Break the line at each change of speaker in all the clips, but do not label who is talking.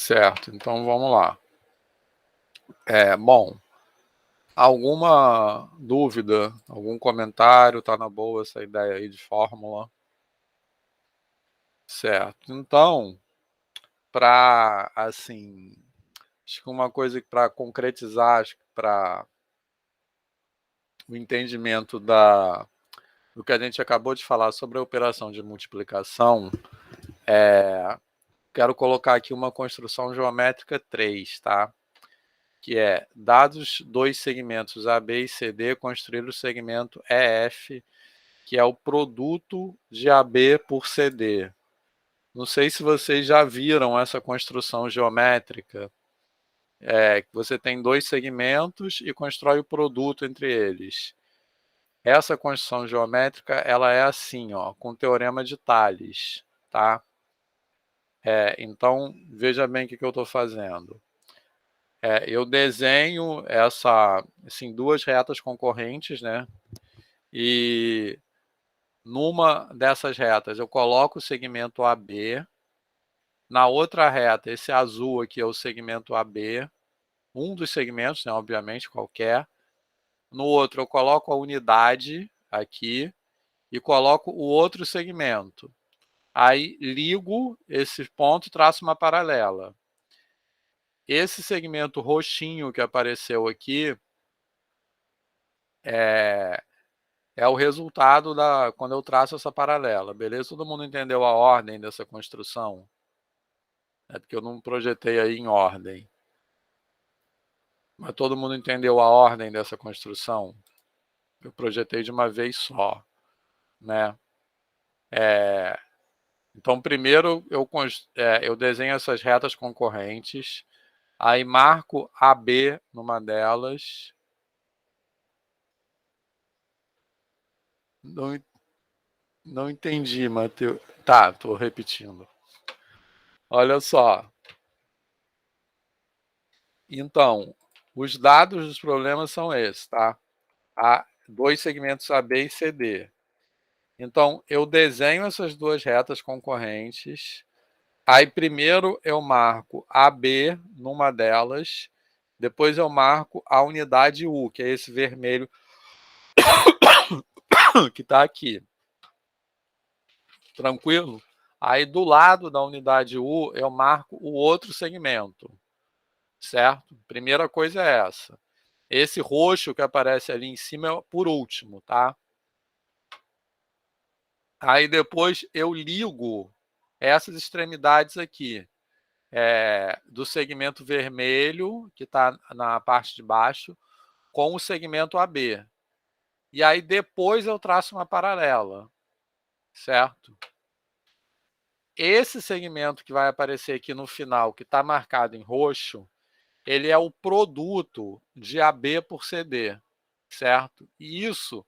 Certo, então vamos lá. Bom, alguma dúvida, algum comentário? Tá na boa essa ideia aí de fórmula? Certo, então, para, assim, acho que uma coisa para concretizar, acho que para o entendimento do que a gente acabou de falar sobre a operação de multiplicação, quero colocar aqui uma construção geométrica 3, tá? Que é, dados dois segmentos AB e CD, construir o segmento EF, que é o produto de AB por CD. Não sei se vocês já viram essa construção geométrica, que você tem dois segmentos e constrói o produto entre eles. Essa construção geométrica, ela é assim, ó, com o teorema de Tales, tá? Então, veja bem o que eu estou fazendo. Eu desenho assim, duas retas concorrentes, né? E numa dessas retas eu coloco o segmento AB, na outra reta, esse azul aqui é o segmento AB, um dos segmentos, né, obviamente, qualquer. No outro eu coloco a unidade aqui e coloco o outro segmento. Aí ligo esse ponto e traço uma paralela. Esse segmento roxinho que apareceu aqui é o resultado quando eu traço essa paralela, beleza? Todo mundo entendeu a ordem dessa construção? É porque eu não projetei aí em ordem. Mas todo mundo entendeu a ordem dessa construção? Eu projetei de uma vez só, né? Então, primeiro eu desenho essas retas concorrentes, aí marco AB numa delas. Não, não entendi, Matheus. Tá, estou repetindo. Olha só. Então, os dados dos problemas são esses, tá? Há dois segmentos AB e CD. Então, eu desenho essas duas retas concorrentes. Aí, primeiro eu marco AB numa delas. Depois eu marco a unidade U, que é esse vermelho que está aqui. Tranquilo? Aí, do lado da unidade U, eu marco o outro segmento. Certo? Primeira coisa é essa. Esse roxo que aparece ali em cima é por último, tá? Aí depois eu ligo essas extremidades aqui, do segmento vermelho, que está na parte de baixo, com o segmento AB. E aí depois eu traço uma paralela, certo? Esse segmento que vai aparecer aqui no final, que está marcado em roxo, ele é o produto de AB por CD, certo? E isso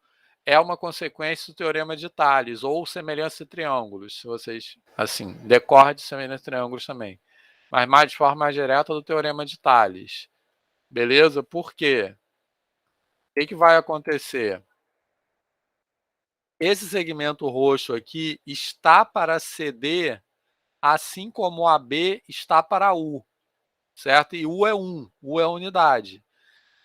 é uma consequência do teorema de Tales, ou semelhança de triângulos, se vocês, assim, decorre de semelhança de triângulos também. Mas mais de forma mais direta do teorema de Tales. Beleza? Por quê? O que vai acontecer? Esse segmento roxo aqui está para CD, assim como o AB está para U, certo? E U é 1, U é a unidade.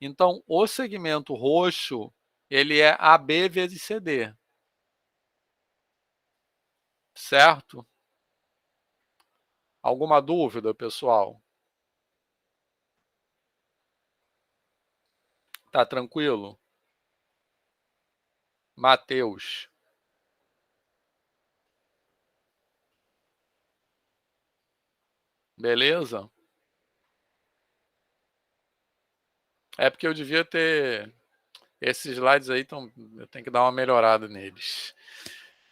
Então, o segmento roxo, ele é AB vezes CD. Certo? Alguma dúvida, pessoal? Tá tranquilo? Matheus. Beleza? É porque eu devia ter... Esses slides aí, eu tenho que dar uma melhorada neles.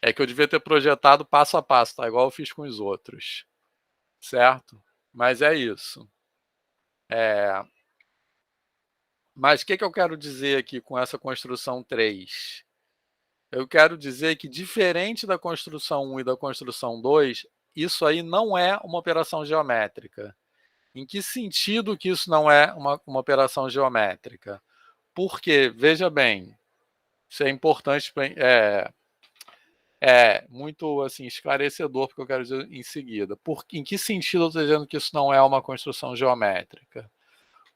É que eu devia ter projetado passo a passo, tá? Igual eu fiz com os outros. Certo? Mas é isso. Mas o que eu quero dizer aqui com essa construção 3? Eu quero dizer que, diferente da construção 1 e da construção 2, isso aí não é uma operação geométrica. Em que sentido que isso não é uma operação geométrica? Porque, veja bem, isso é importante É muito assim esclarecedor porque eu quero dizer em seguida. Em que sentido eu estou dizendo que isso não é uma construção geométrica?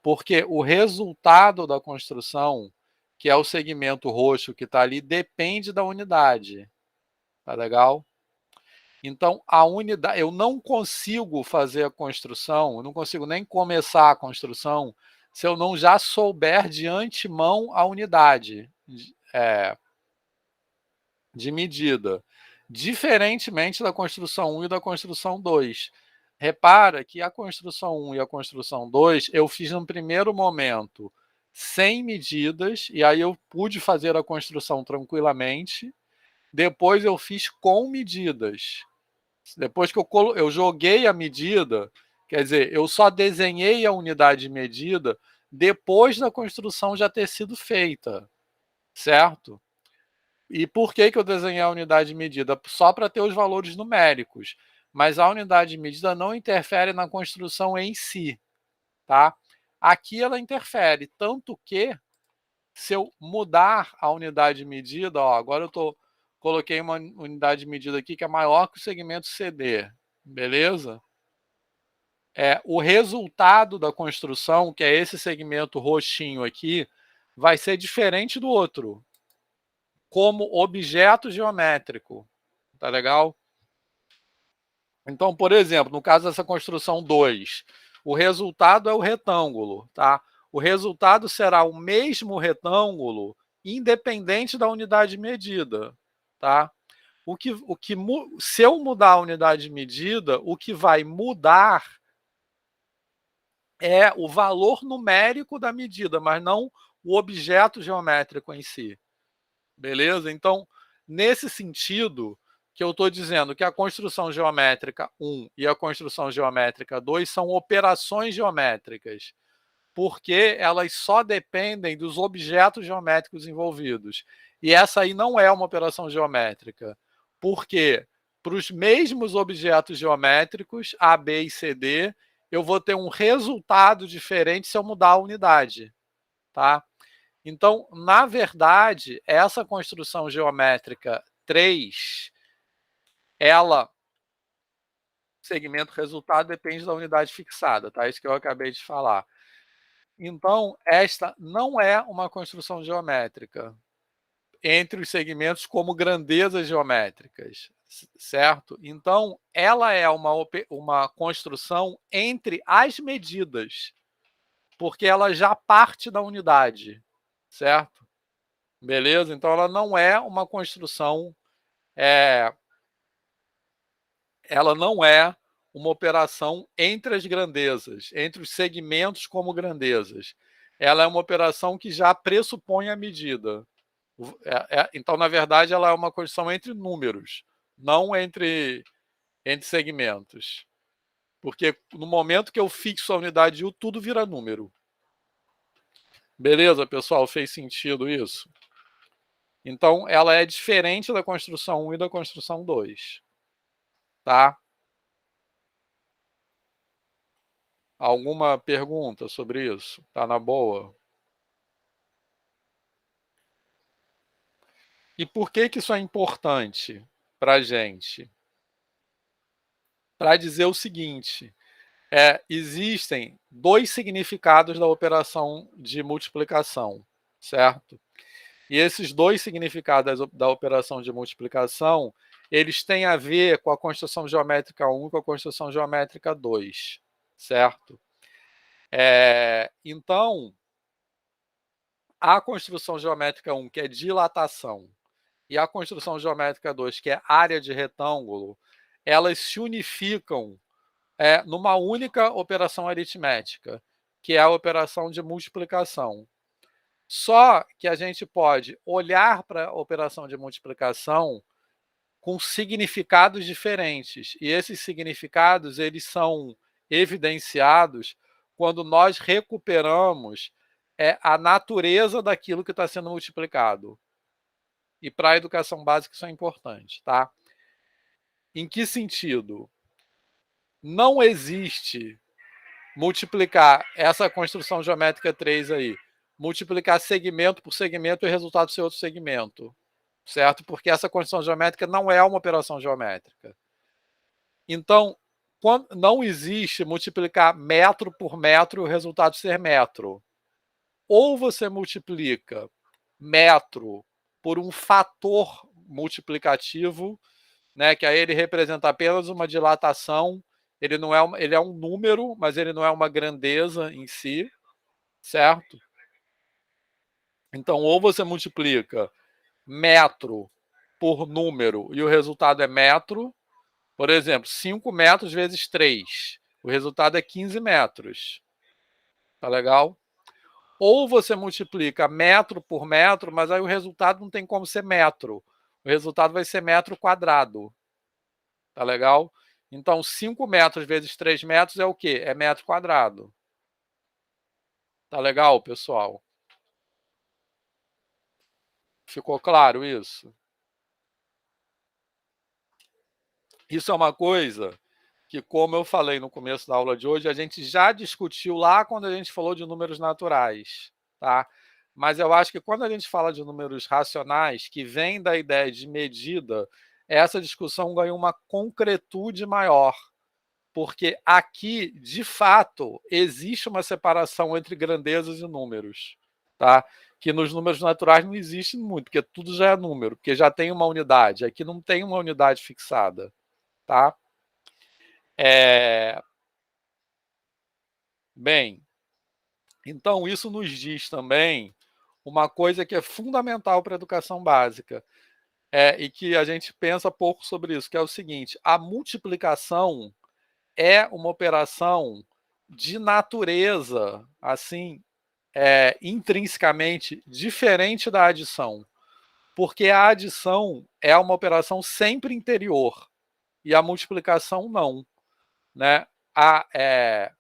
Porque o resultado da construção, que é o segmento roxo que está ali, depende da unidade. Tá legal? Então, a unidade, eu não consigo fazer a construção, eu não consigo nem começar a construção se eu não já souber de antemão a unidade de medida, diferentemente da construção 1 e da construção 2. Repara que a construção 1 e a construção 2 eu fiz no primeiro momento sem medidas, e aí eu pude fazer a construção tranquilamente. Depois eu fiz com medidas. Depois que eu joguei a medida, quer dizer, eu só desenhei a unidade de medida depois da construção já ter sido feita, certo? E por que eu desenhei a unidade de medida? Só para ter os valores numéricos. Mas a unidade de medida não interfere na construção em si, tá? Aqui ela interfere, tanto que se eu mudar a unidade de medida, ó, agora coloquei uma unidade de medida aqui que é maior que o segmento CD, beleza? O resultado da construção, que é esse segmento roxinho aqui, vai ser diferente do outro, como objeto geométrico. Tá legal? Então, por exemplo, no caso dessa construção 2, o resultado é o retângulo, tá? O resultado será o mesmo retângulo, independente da unidade de medida, tá? Se eu mudar a unidade de medida, o que vai mudar é o valor numérico da medida, mas não o objeto geométrico em si. Beleza? Então, nesse sentido, que eu estou dizendo que a construção geométrica 1 e a construção geométrica 2 são operações geométricas, porque elas só dependem dos objetos geométricos envolvidos. E essa aí não é uma operação geométrica, porque para os mesmos objetos geométricos, A, B e C, D, eu vou ter um resultado diferente se eu mudar a unidade, tá? Então, na verdade, essa construção geométrica 3, ela, segmento resultado depende da unidade fixada, tá? Isso que eu acabei de falar. Então, esta não é uma construção geométrica entre os segmentos como grandezas geométricas, certo? Então, ela é uma construção entre as medidas, porque ela já parte da unidade, certo? Beleza? Então, ela não é uma construção, ela não é uma operação entre as grandezas, entre os segmentos como grandezas. Ela é uma operação que já pressupõe a medida. Então, na verdade, ela é uma construção entre números, não entre segmentos. Porque no momento que eu fixo a unidade U, tudo vira número. Beleza, pessoal? Fez sentido isso? Então, ela é diferente da construção 1 e da construção 2. Tá? Alguma pergunta sobre isso? Tá na boa? E por que isso é importante para a gente? Para dizer o seguinte, existem dois significados da operação de multiplicação, certo? E esses dois significados da operação de multiplicação, eles têm a ver com a construção geométrica 1 e com a construção geométrica 2, certo? Então, a construção geométrica 1, que é dilatação, e a construção geométrica 2, que é área de retângulo, elas se unificam numa única operação aritmética, que é a operação de multiplicação. Só que a gente pode olhar para a operação de multiplicação com significados diferentes. E esses significados eles são evidenciados quando nós recuperamos a natureza daquilo que está sendo multiplicado. E para a educação básica isso é importante, tá? Em que sentido? Não existe multiplicar essa construção geométrica 3 aí, multiplicar segmento por segmento e o resultado ser outro segmento. certo? Porque essa condição geométrica não é uma operação geométrica. Então, não existe multiplicar metro por metro e o resultado ser metro. Ou você multiplica metro por um fator multiplicativo, né, que aí ele representa apenas uma dilatação, ele não é ele é um número, mas ele não é uma grandeza em si, certo? Então, ou você multiplica metro por número e o resultado é metro, por exemplo, 5 metros vezes 3, o resultado é 15 metros, tá legal? Ou você multiplica metro por metro, mas aí o resultado não tem como ser metro, o resultado vai ser metro quadrado, tá legal? Então, 5 metros vezes 3 metros é o quê? É metro quadrado. Tá legal, pessoal? Ficou claro isso? Isso é uma coisa que, como eu falei no começo da aula de hoje, a gente já discutiu lá quando a gente falou de números naturais, tá? Mas eu acho que quando a gente fala de números racionais, que vem da ideia de medida, essa discussão ganha uma concretude maior, porque aqui, de fato, existe uma separação entre grandezas e números, tá? Que nos números naturais não existe muito, porque tudo já é número, porque já tem uma unidade. Aqui não tem uma unidade fixada, tá? Bem, então isso nos diz também uma coisa que é fundamental para a educação básica, e que a gente pensa pouco sobre isso, que é o seguinte: a multiplicação é uma operação de natureza, assim, intrinsecamente diferente da adição, porque a adição é uma operação sempre interior e a multiplicação não, né? A, é,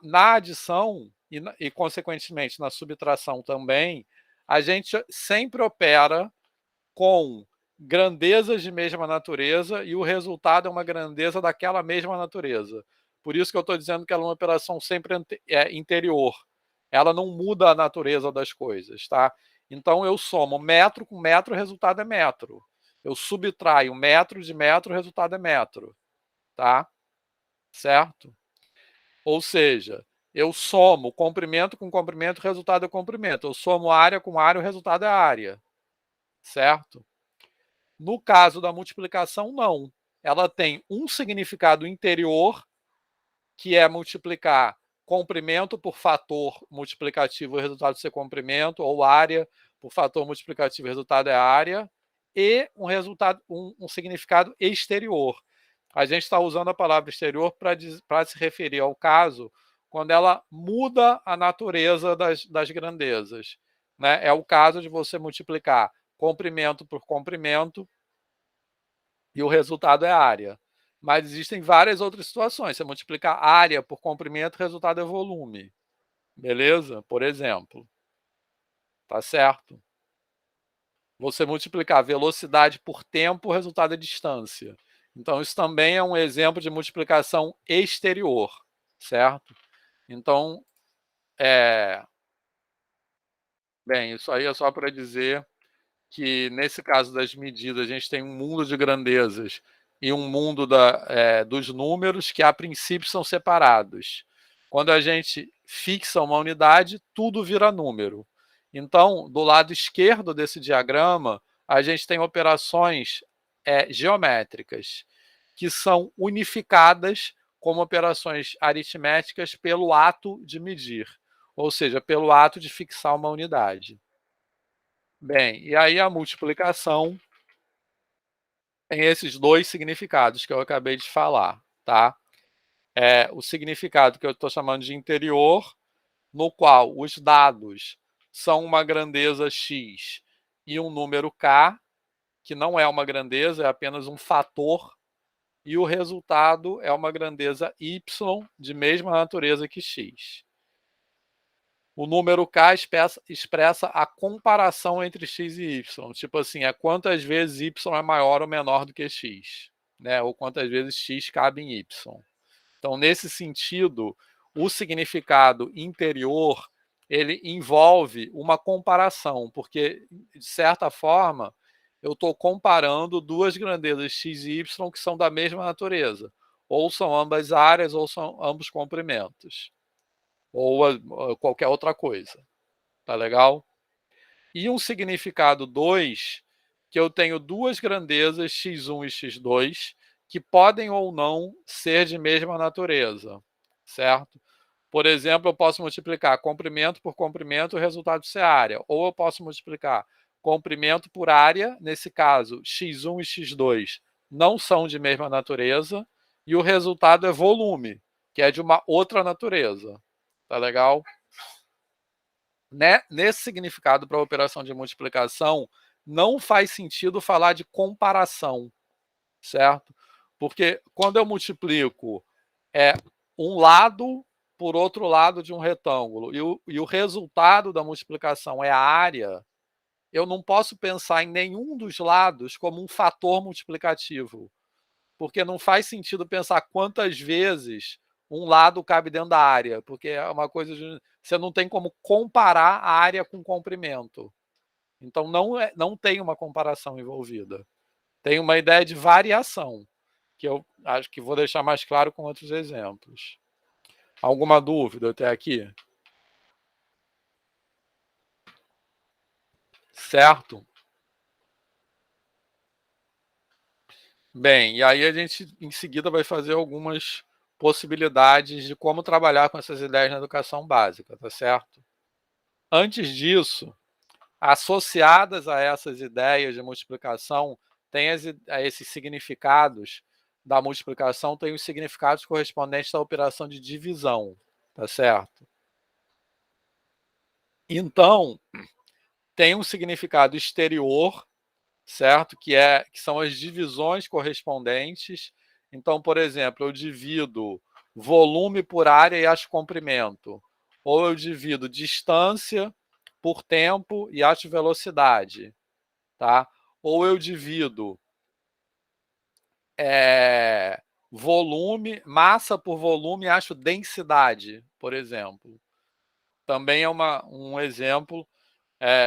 na adição e, consequentemente, na subtração também, a gente sempre opera com grandezas de mesma natureza e o resultado é uma grandeza daquela mesma natureza. Por isso que eu estou dizendo que ela é uma operação sempre interior. Ela não muda a natureza das coisas, tá? Então eu somo metro com metro, o resultado é metro. Eu subtraio metro de metro, o resultado é metro, tá? Certo? Ou seja, eu somo comprimento com comprimento, o resultado é comprimento. Eu somo área com área, o resultado é área, certo? No caso da multiplicação, não. Ela tem um significado interior, que é multiplicar comprimento por fator multiplicativo, o resultado ser comprimento, ou área por fator multiplicativo, o resultado é área, e um significado exterior. A gente está usando a palavra exterior para se referir ao caso quando ela muda a natureza das grandezas, né? É o caso de você multiplicar comprimento por comprimento e o resultado é área. Mas existem várias outras situações. Você multiplicar área por comprimento, o resultado é volume. Beleza? Por exemplo. Tá certo? Você multiplicar velocidade por tempo, o resultado é distância. Então, isso também é um exemplo de multiplicação exterior, certo? Então, bem, isso aí é só para dizer que, nesse caso das medidas, a gente tem um mundo de grandezas e um mundo dos números que, a princípio, são separados. Quando a gente fixa uma unidade, tudo vira número. Então, do lado esquerdo desse diagrama, a gente tem operações geométricas, que são unificadas como operações aritméticas pelo ato de medir, ou seja, pelo ato de fixar uma unidade. Bem, e aí a multiplicação tem esses dois significados que eu acabei de falar, tá? O significado que eu estou chamando de interior, no qual os dados são uma grandeza x e um número k, que não é uma grandeza, é apenas um fator, e o resultado é uma grandeza y de mesma natureza que x. O número k expressa a comparação entre x e y. Tipo assim, quantas vezes y é maior ou menor do que x, né? Ou quantas vezes x cabe em y. Então, nesse sentido, o significado interior, ele envolve uma comparação, porque, de certa forma, eu estou comparando duas grandezas x e y que são da mesma natureza. Ou são ambas áreas, ou são ambos comprimentos. Ou qualquer outra coisa. Tá legal? E um significado 2, que eu tenho duas grandezas x1 e x2, que podem ou não ser de mesma natureza. Certo? Por exemplo, eu posso multiplicar comprimento por comprimento e o resultado ser área. Ou eu posso multiplicar comprimento por área, nesse caso, x1 e x2 não são de mesma natureza, e o resultado é volume, que é de uma outra natureza. Tá legal? Nesse significado para a operação de multiplicação, não faz sentido falar de comparação, certo? Porque quando eu multiplico um lado por outro lado de um retângulo e o resultado da multiplicação é a área, eu não posso pensar em nenhum dos lados como um fator multiplicativo, porque não faz sentido pensar quantas vezes um lado cabe dentro da área, porque é uma coisa de, você não tem como comparar a área com o comprimento. Então não tem uma comparação envolvida. Tem uma ideia de variação, que eu acho que vou deixar mais claro com outros exemplos. Alguma dúvida até aqui? Certo? Bem, e aí a gente em seguida vai fazer algumas possibilidades de como trabalhar com essas ideias na educação básica, tá certo? Antes disso, associadas a essas ideias de multiplicação, tem esses significados da multiplicação, tem os significados correspondentes à operação de divisão, tá certo? Então, tem um significado exterior, certo? Que são as divisões correspondentes. Então, por exemplo, eu divido volume por área e acho comprimento. Ou eu divido distância por tempo e acho velocidade. Tá? Ou eu divido volume, massa por volume e acho densidade, por exemplo. Também é um exemplo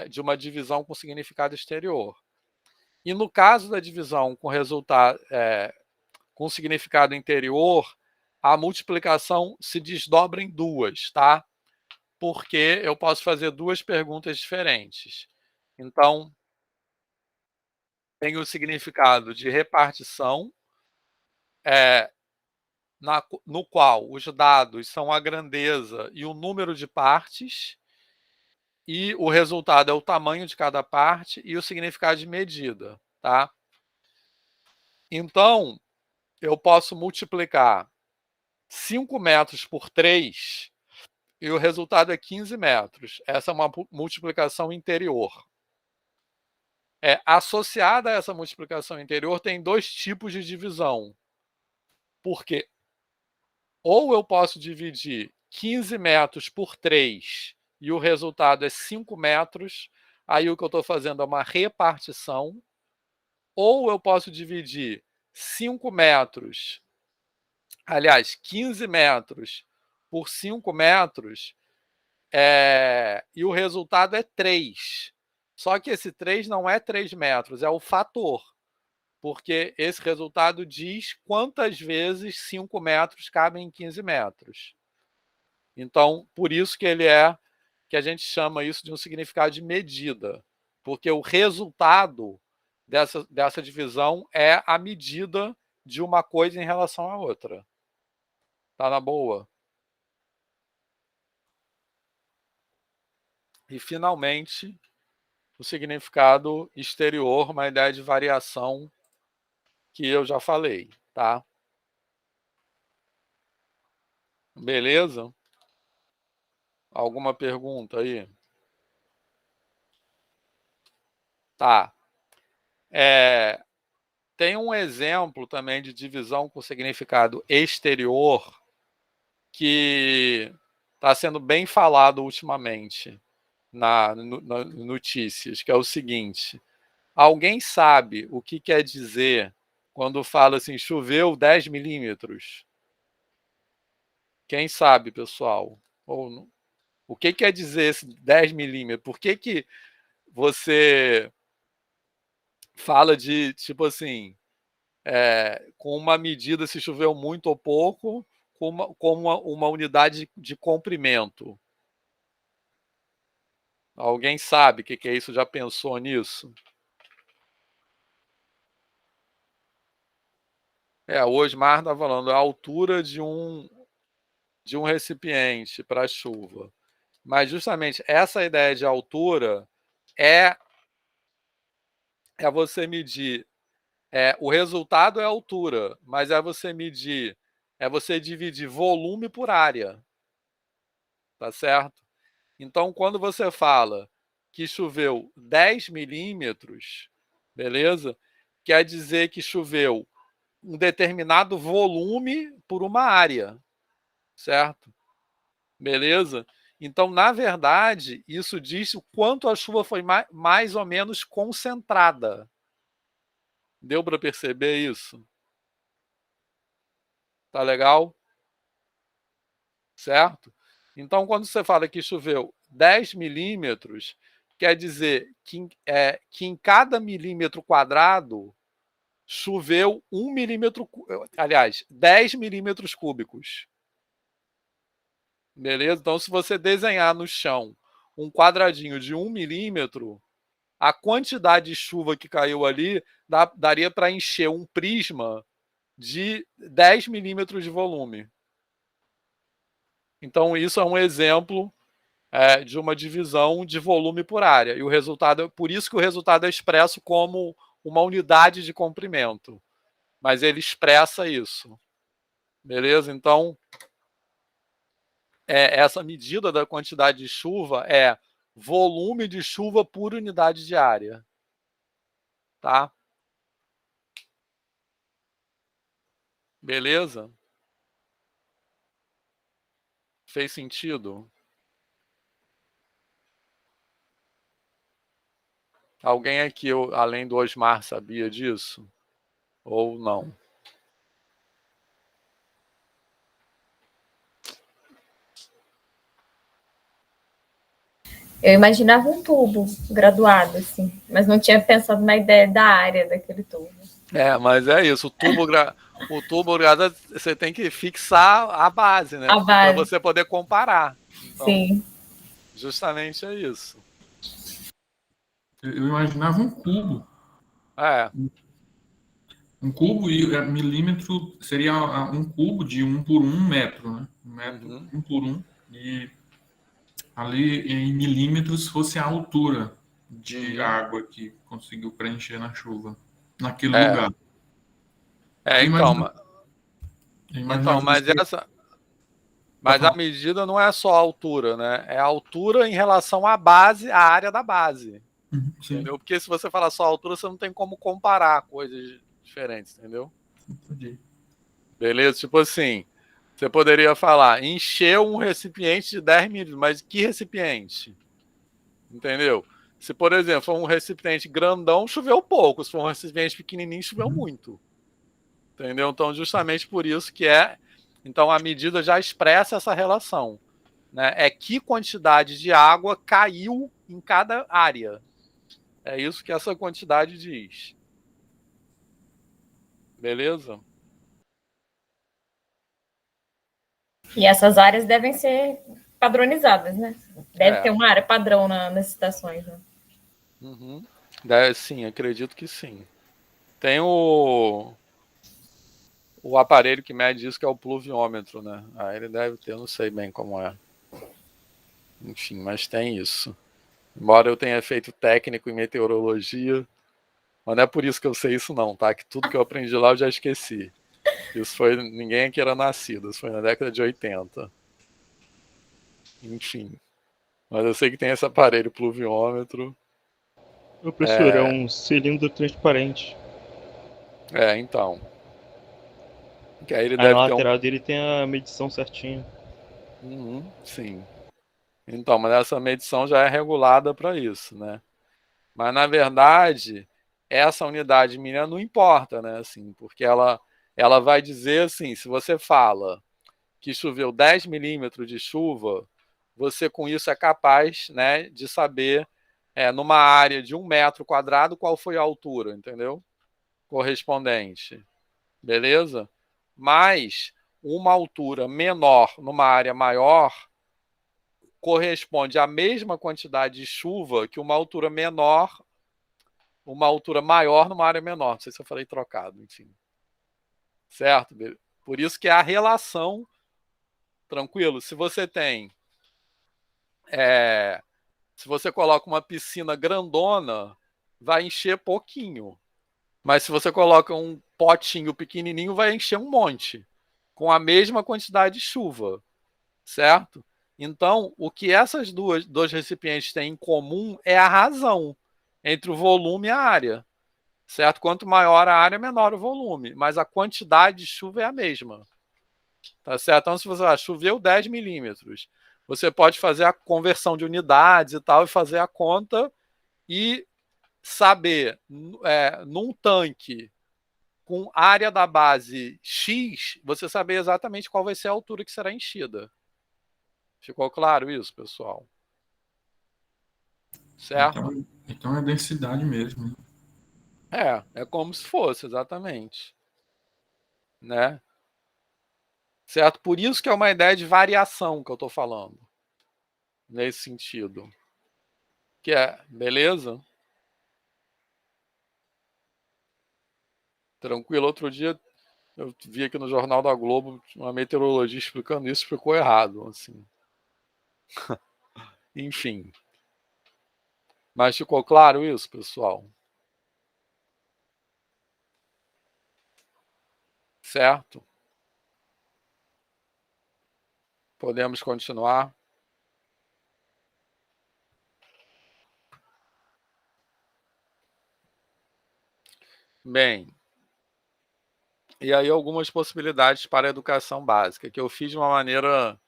de uma divisão com significado exterior. E no caso da divisão com resultado com significado interior, a multiplicação se desdobra em duas, tá? Porque eu posso fazer duas perguntas diferentes. Então, tem o significado de repartição, no qual os dados são a grandeza e o número de partes, e o resultado é o tamanho de cada parte e o significado de medida, tá? Então, eu posso multiplicar 5 metros por 3 e o resultado é 15 metros. Essa é uma multiplicação interior. Associada a essa multiplicação interior, tem dois tipos de divisão. Porque ou eu posso dividir 15 metros por 3 e o resultado é 5 metros, aí o que eu estou fazendo é uma repartição, ou eu posso dividir 5 metros, aliás, 15 metros por 5 metros, e o resultado é 3. Só que esse 3 não é 3 metros, é o fator, porque esse resultado diz quantas vezes 5 metros cabem em 15 metros. Então, por isso que a gente chama isso de um significado de medida, porque o resultado dessa divisão é a medida de uma coisa em relação à outra. Tá na boa? E, finalmente, o significado exterior, uma ideia de variação que eu já falei, tá? Beleza? Alguma pergunta aí? Tá. Tem um exemplo também de divisão com significado exterior que está sendo bem falado ultimamente nas notícias, que é o seguinte: alguém sabe o que quer dizer quando fala assim, choveu 10 milímetros? Quem sabe, pessoal? Ou, o que quer dizer esse 10 milímetros? Por que você fala de, tipo assim, com uma medida se choveu muito ou pouco, com uma unidade de comprimento. Alguém sabe o que é isso? Já pensou nisso? O Osmar está falando a altura de um recipiente para chuva. Mas justamente essa ideia de altura é você medir. O resultado é a altura, mas você dividir volume por área, tá certo? Então, quando você fala que choveu 10 milímetros, beleza? Quer dizer que choveu um determinado volume por uma área, certo? Beleza? Então, na verdade, isso diz o quanto a chuva foi mais ou menos concentrada. Deu para perceber isso? Tá legal? Certo? Então, quando você fala que choveu 10 milímetros, quer dizer que em cada milímetro quadrado choveu 1 milímetro, aliás, 10 milímetros cúbicos. Beleza? Então, se você desenhar no chão um quadradinho de 1 milímetro, a quantidade de chuva que caiu ali daria para encher um prisma de 10 milímetros de volume. Então, isso é um exemplo de uma divisão de volume por área. E o resultado, por isso que o resultado é expresso como uma unidade de comprimento. Mas ele expressa isso. Beleza? Então, essa medida da quantidade de chuva é volume de chuva por unidade de área. Tá? Beleza? Fez sentido? Alguém aqui, além do Osmar, sabia disso? Ou não?
Eu imaginava um tubo graduado, assim, mas não tinha pensado na ideia da área daquele tubo.
Mas é isso. O tubo graduado, você tem que fixar a base, né?
A
Para
base,
você poder comparar. Então,
sim.
justamente é isso.
Eu imaginava um cubo.
É.
Um cubo e milímetro seria um cubo de 1 por 1 metro, né? 1 metro,
Uhum.
1 por 1. E ali em milímetros fosse a altura de água que conseguiu preencher na chuva, naquele lugar. Eu
Então,
imaginava
mas
isso.
a medida não é só a altura, né? É a altura em relação à base, à área da base.
Sim.
Entendeu? Porque se você falar só a altura, você não tem como comparar coisas diferentes, entendeu?
Entendi.
Beleza? Tipo assim, você poderia falar, encheu um recipiente de 10 milímetros, mas que recipiente? Entendeu? Se, por exemplo, for um recipiente grandão, choveu pouco. Se for um recipiente pequenininho, choveu muito. Entendeu? Então, justamente por isso que Então, a medida já expressa essa relação. Né? É que quantidade de água caiu em cada área. É isso que essa quantidade diz. Beleza?
E essas áreas devem ser padronizadas, né? Deve ter uma área padrão nas estações, né?
Uhum. Sim, acredito que sim. Tem o aparelho que mede isso, que é o pluviômetro, né? Ele deve ter, eu não sei bem como é. Enfim, mas tem isso. Embora eu tenha feito técnico em meteorologia, mas não é por isso que eu sei isso não, tá? Que tudo que eu aprendi lá eu já esqueci. Isso foi... Ninguém aqui era nascido, isso foi na década de 80. Enfim. Mas eu sei que tem esse aparelho pluviômetro.
Ô, professor, é um cilindro transparente.
Então. Que aí ele
Aí na
deve ter
lateral dele tem a medição certinha.
Sim. Então, mas essa medição já é regulada para isso, né? Mas, na verdade, essa unidade mínima não importa, né? Assim, porque ela vai dizer assim, se você fala que choveu 10 milímetros de chuva, você com isso é capaz, né, de saber numa área de 1 metro quadrado, qual foi a altura, entendeu? Correspondente. Beleza? Mas uma altura menor numa área maior corresponde à mesma quantidade de chuva que uma altura menor, uma altura maior numa área menor. Não sei se eu falei trocado, enfim. Certo? Por isso que é a relação, tranquilo, se você tem, se você coloca uma piscina grandona, vai encher pouquinho. Mas se você coloca um potinho pequenininho, vai encher um monte, com a mesma quantidade de chuva, certo? Então, o que essas dois recipientes têm em comum é a razão entre o volume e a área, certo? Quanto maior a área, menor o volume, mas a quantidade de chuva é a mesma, tá certo? Então, se você choveu 10 milímetros, você pode fazer a conversão de unidades e tal, e fazer a conta e saber, num tanque com área da base X, você saber exatamente qual vai ser a altura que será enchida. Ficou claro isso, pessoal? Certo?
Então é densidade mesmo.
É como se fosse, exatamente. Né? Certo? Por isso que é uma ideia de variação que eu estou falando. Nesse sentido. Beleza? Tranquilo. Outro dia eu vi aqui no Jornal da Globo uma meteorologia explicando isso, ficou errado. Assim. Enfim. Mas ficou claro isso, pessoal? Certo? Podemos continuar? Bem, e aí algumas possibilidades para a educação básica, que eu fiz de uma maneira,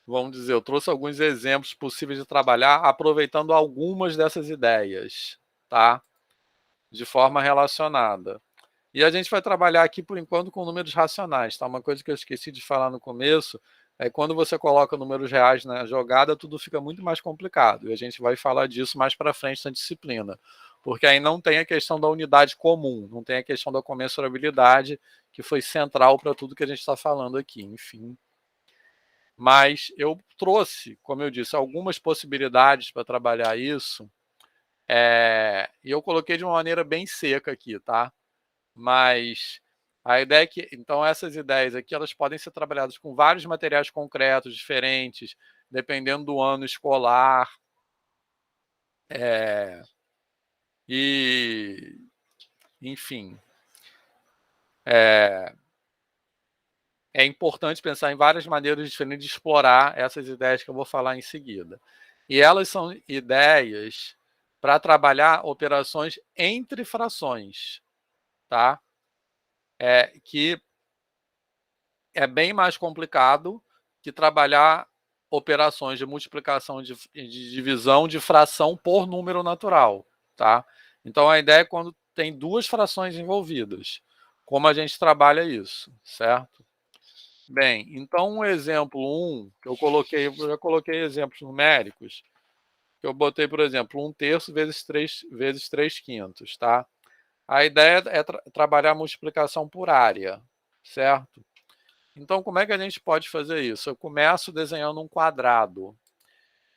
vamos dizer, eu trouxe alguns exemplos possíveis de trabalhar, aproveitando algumas dessas ideias, tá? De forma relacionada. E a gente vai trabalhar aqui, por enquanto, com números racionais, tá? Uma coisa que eu esqueci de falar no começo é que quando você coloca números reais na jogada, tudo fica muito mais complicado. E a gente vai falar disso mais para frente na disciplina. Porque aí não tem a questão da unidade comum, não tem a questão da comensurabilidade, que foi central para tudo que a gente está falando aqui, enfim. Mas eu trouxe, como eu disse, algumas possibilidades para trabalhar isso, e eu coloquei de uma maneira bem seca aqui, tá? Mas a ideia é que, então, essas ideias aqui, elas podem ser trabalhadas com vários materiais concretos, diferentes, dependendo do ano escolar. Enfim, é importante pensar em várias maneiras diferentes de explorar essas ideias que eu vou falar em seguida. E elas são ideias para trabalhar operações entre frações, tá? Que é bem mais complicado que trabalhar operações de multiplicação de divisão de fração por número natural, tá? Então a ideia é quando tem duas frações envolvidas, como a gente trabalha isso, certo? Bem, então um exemplo 1, que eu já coloquei exemplos numéricos, que eu botei, por exemplo, 1/3 vezes 3/5, tá? A ideia é trabalhar a multiplicação por área, certo? Então, como é que a gente pode fazer isso? Eu começo desenhando um quadrado.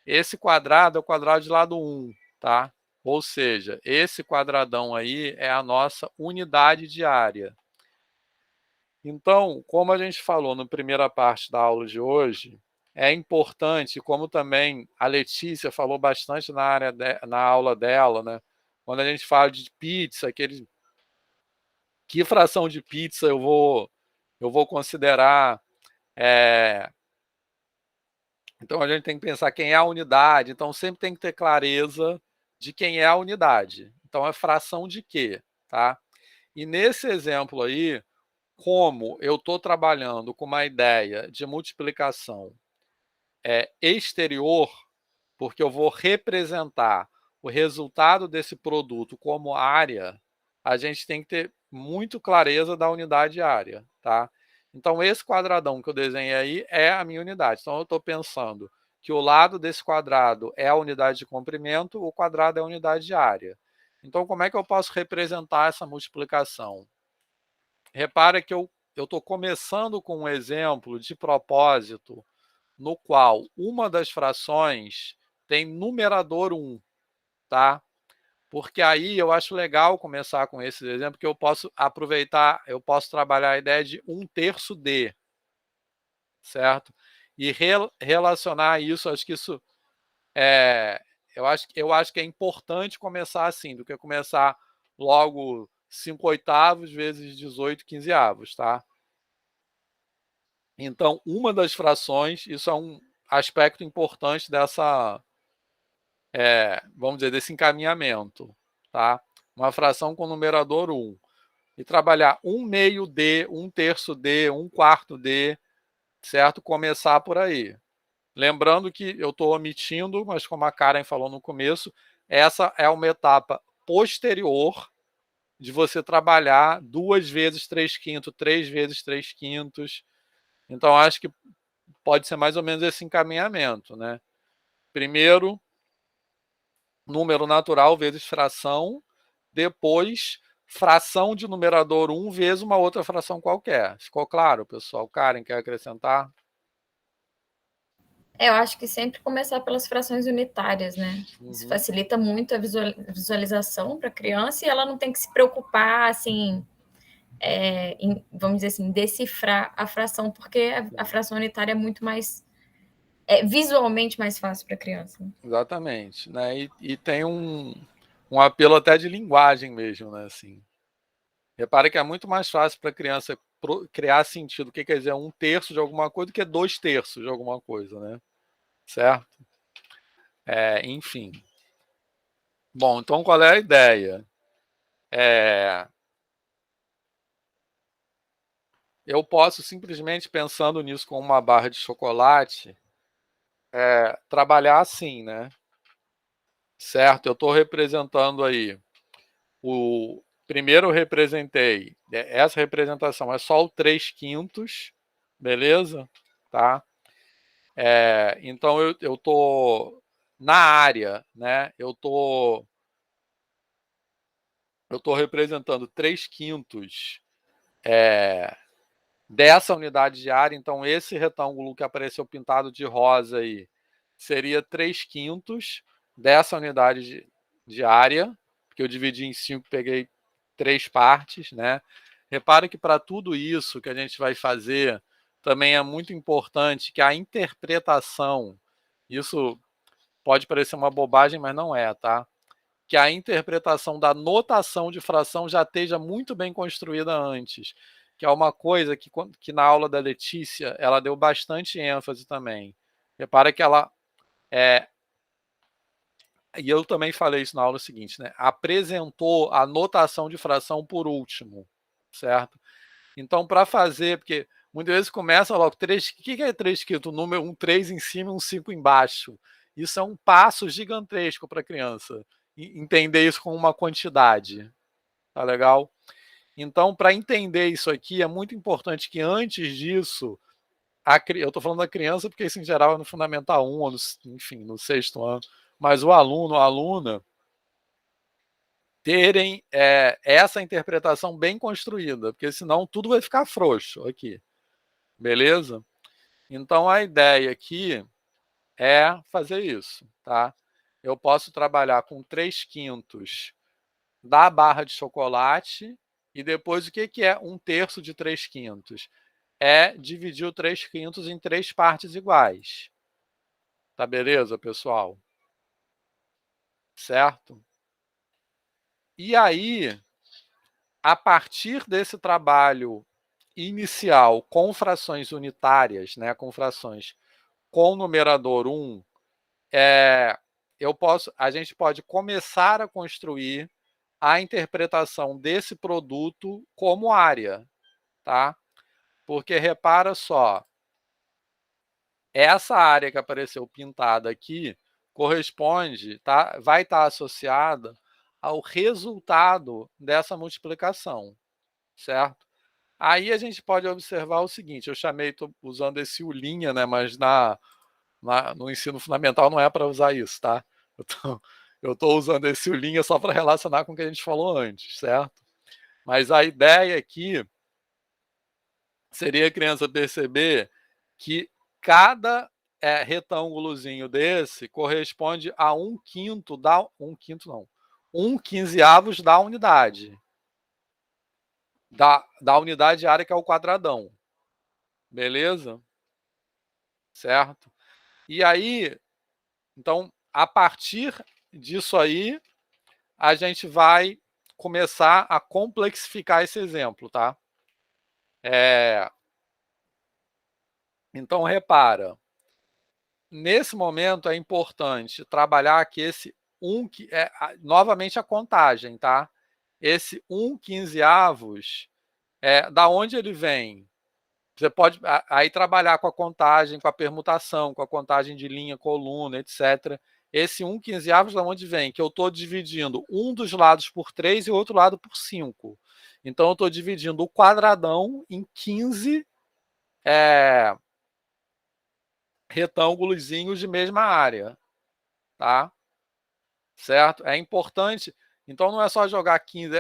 Esse quadrado é o quadrado de lado 1, tá? Ou seja, esse quadradão aí é a nossa unidade de área. Então, como a gente falou na primeira parte da aula de hoje, é importante, como também a Letícia falou bastante na aula dela, né? Quando a gente fala de pizza, que fração de pizza eu vou considerar. Então a gente tem que pensar quem é a unidade. Então sempre tem que ter clareza de quem é a unidade. Então é fração de quê, tá? E nesse exemplo aí, como eu estou trabalhando com uma ideia de multiplicação exterior, porque eu vou representar o resultado desse produto como área, a gente tem que ter muito clareza da unidade área, tá? Então, esse quadradão que eu desenhei aí é a minha unidade. Então, eu estou pensando que o lado desse quadrado é a unidade de comprimento, o quadrado é a unidade de área. Então, como é que eu posso representar essa multiplicação? Repara que eu estou começando com um exemplo de propósito no qual uma das frações tem numerador 1, tá? Porque aí eu acho legal começar com esse exemplo, que eu posso aproveitar, eu posso trabalhar a ideia de 1/3 d, certo? E relacionar isso, acho que isso eu acho que é importante começar assim, do que começar logo 5/8 vezes 18 quinzeavos, tá? Então, uma das frações, isso é um aspecto importante dessa, vamos dizer, desse encaminhamento, tá? Uma fração com numerador 1. E trabalhar 1/2 d, 1/3 d, 1/4 d, certo? Começar por aí. Lembrando que eu estou omitindo, mas como a Karen falou no começo, essa é uma etapa posterior de você trabalhar 2 vezes 3/5, 3 vezes 3/5. Então, acho que pode ser mais ou menos esse encaminhamento, né? Primeiro, número natural vezes fração, depois, fração de numerador 1 vezes uma outra fração qualquer. Ficou claro, pessoal? Karen, quer acrescentar?
Eu acho que sempre começar pelas frações unitárias, né? Isso facilita muito a visualização para a criança e ela não tem que se preocupar, assim, vamos dizer assim, decifrar a fração, porque a fração unitária é muito mais, visualmente mais fácil para a criança.
Exatamente, né? E tem um apelo até de linguagem mesmo, né? Assim, repara que é muito mais fácil para a criança criar sentido o que quer dizer 1/3 de alguma coisa do que 2/3 de alguma coisa, né? Certo? Enfim. Bom, então qual é a ideia? Eu posso simplesmente, pensando nisso com uma barra de chocolate, trabalhar assim, né? Certo? Eu estou representando aí. Primeiro eu representei, essa representação é só o 3/5, beleza? Tá? Então eu estou na área, né? Eu tô representando 3/5 dessa unidade de área. Então, esse retângulo que apareceu pintado de rosa aí seria 3/5 dessa unidade de área, que eu dividi em 5, peguei 3 partes, né? Repara que para tudo isso que a gente vai fazer, também é muito importante que a interpretação, isso pode parecer uma bobagem, mas não é, tá? Que a interpretação da notação de fração já esteja muito bem construída antes, que é uma coisa que na aula da Letícia ela deu bastante ênfase também. Repara que ela e eu também falei isso na aula seguinte, né? Apresentou a notação de fração por último, certo? Então, para fazer, porque muitas vezes começa logo 3, o que é 3/5? Número 1, 3 em cima e um 5 embaixo. Isso é um passo gigantesco para a criança entender isso como uma quantidade. Tá legal? Então, para entender isso aqui, é muito importante que antes disso, eu estou falando da criança porque isso em geral é no Fundamental 1, ou enfim, no 6º ano, mas o aluno, a aluna, terem essa interpretação bem construída, porque senão tudo vai ficar frouxo aqui. Beleza? Então, a ideia aqui é fazer isso, tá? Eu posso trabalhar com 3/5 da barra de chocolate e depois o que é 1/3 de 3/5? É dividir o 3/5 em 3 partes iguais. Tá beleza, pessoal? Certo? E aí, a partir desse trabalho inicial com frações unitárias, né, com frações com numerador 1, a gente pode começar a construir a interpretação desse produto como área, tá? Porque repara só, essa área que apareceu pintada aqui corresponde, tá? Vai estar associada ao resultado dessa multiplicação, certo? Aí a gente pode observar o seguinte, eu chamei, estou usando esse U', né? Mas no ensino fundamental não é para usar isso, tá? Eu estou usando esse linha só para relacionar com o que a gente falou antes, certo? Mas a ideia aqui seria a criança perceber que cada retângulozinho desse corresponde a 1/5 da... 1/5 não. 1/15 da unidade. Da unidade área, que é o quadradão. Beleza? Certo? E aí, então, a partir disso aí, a gente vai começar a complexificar esse exemplo, tá? Então, repara, nesse momento é importante trabalhar que esse 1, novamente a contagem, tá? Esse 1/15, da onde ele vem? Você pode aí trabalhar com a contagem, com a permutação, com a contagem de linha, coluna, etc. Esse 1/15 da onde vem? Que eu estou dividindo um dos lados por 3 e o outro lado por 5. Então, eu estou dividindo o quadradão em 15 retângulozinhos de mesma área. Tá? Certo? É importante. Então, não é só jogar 15,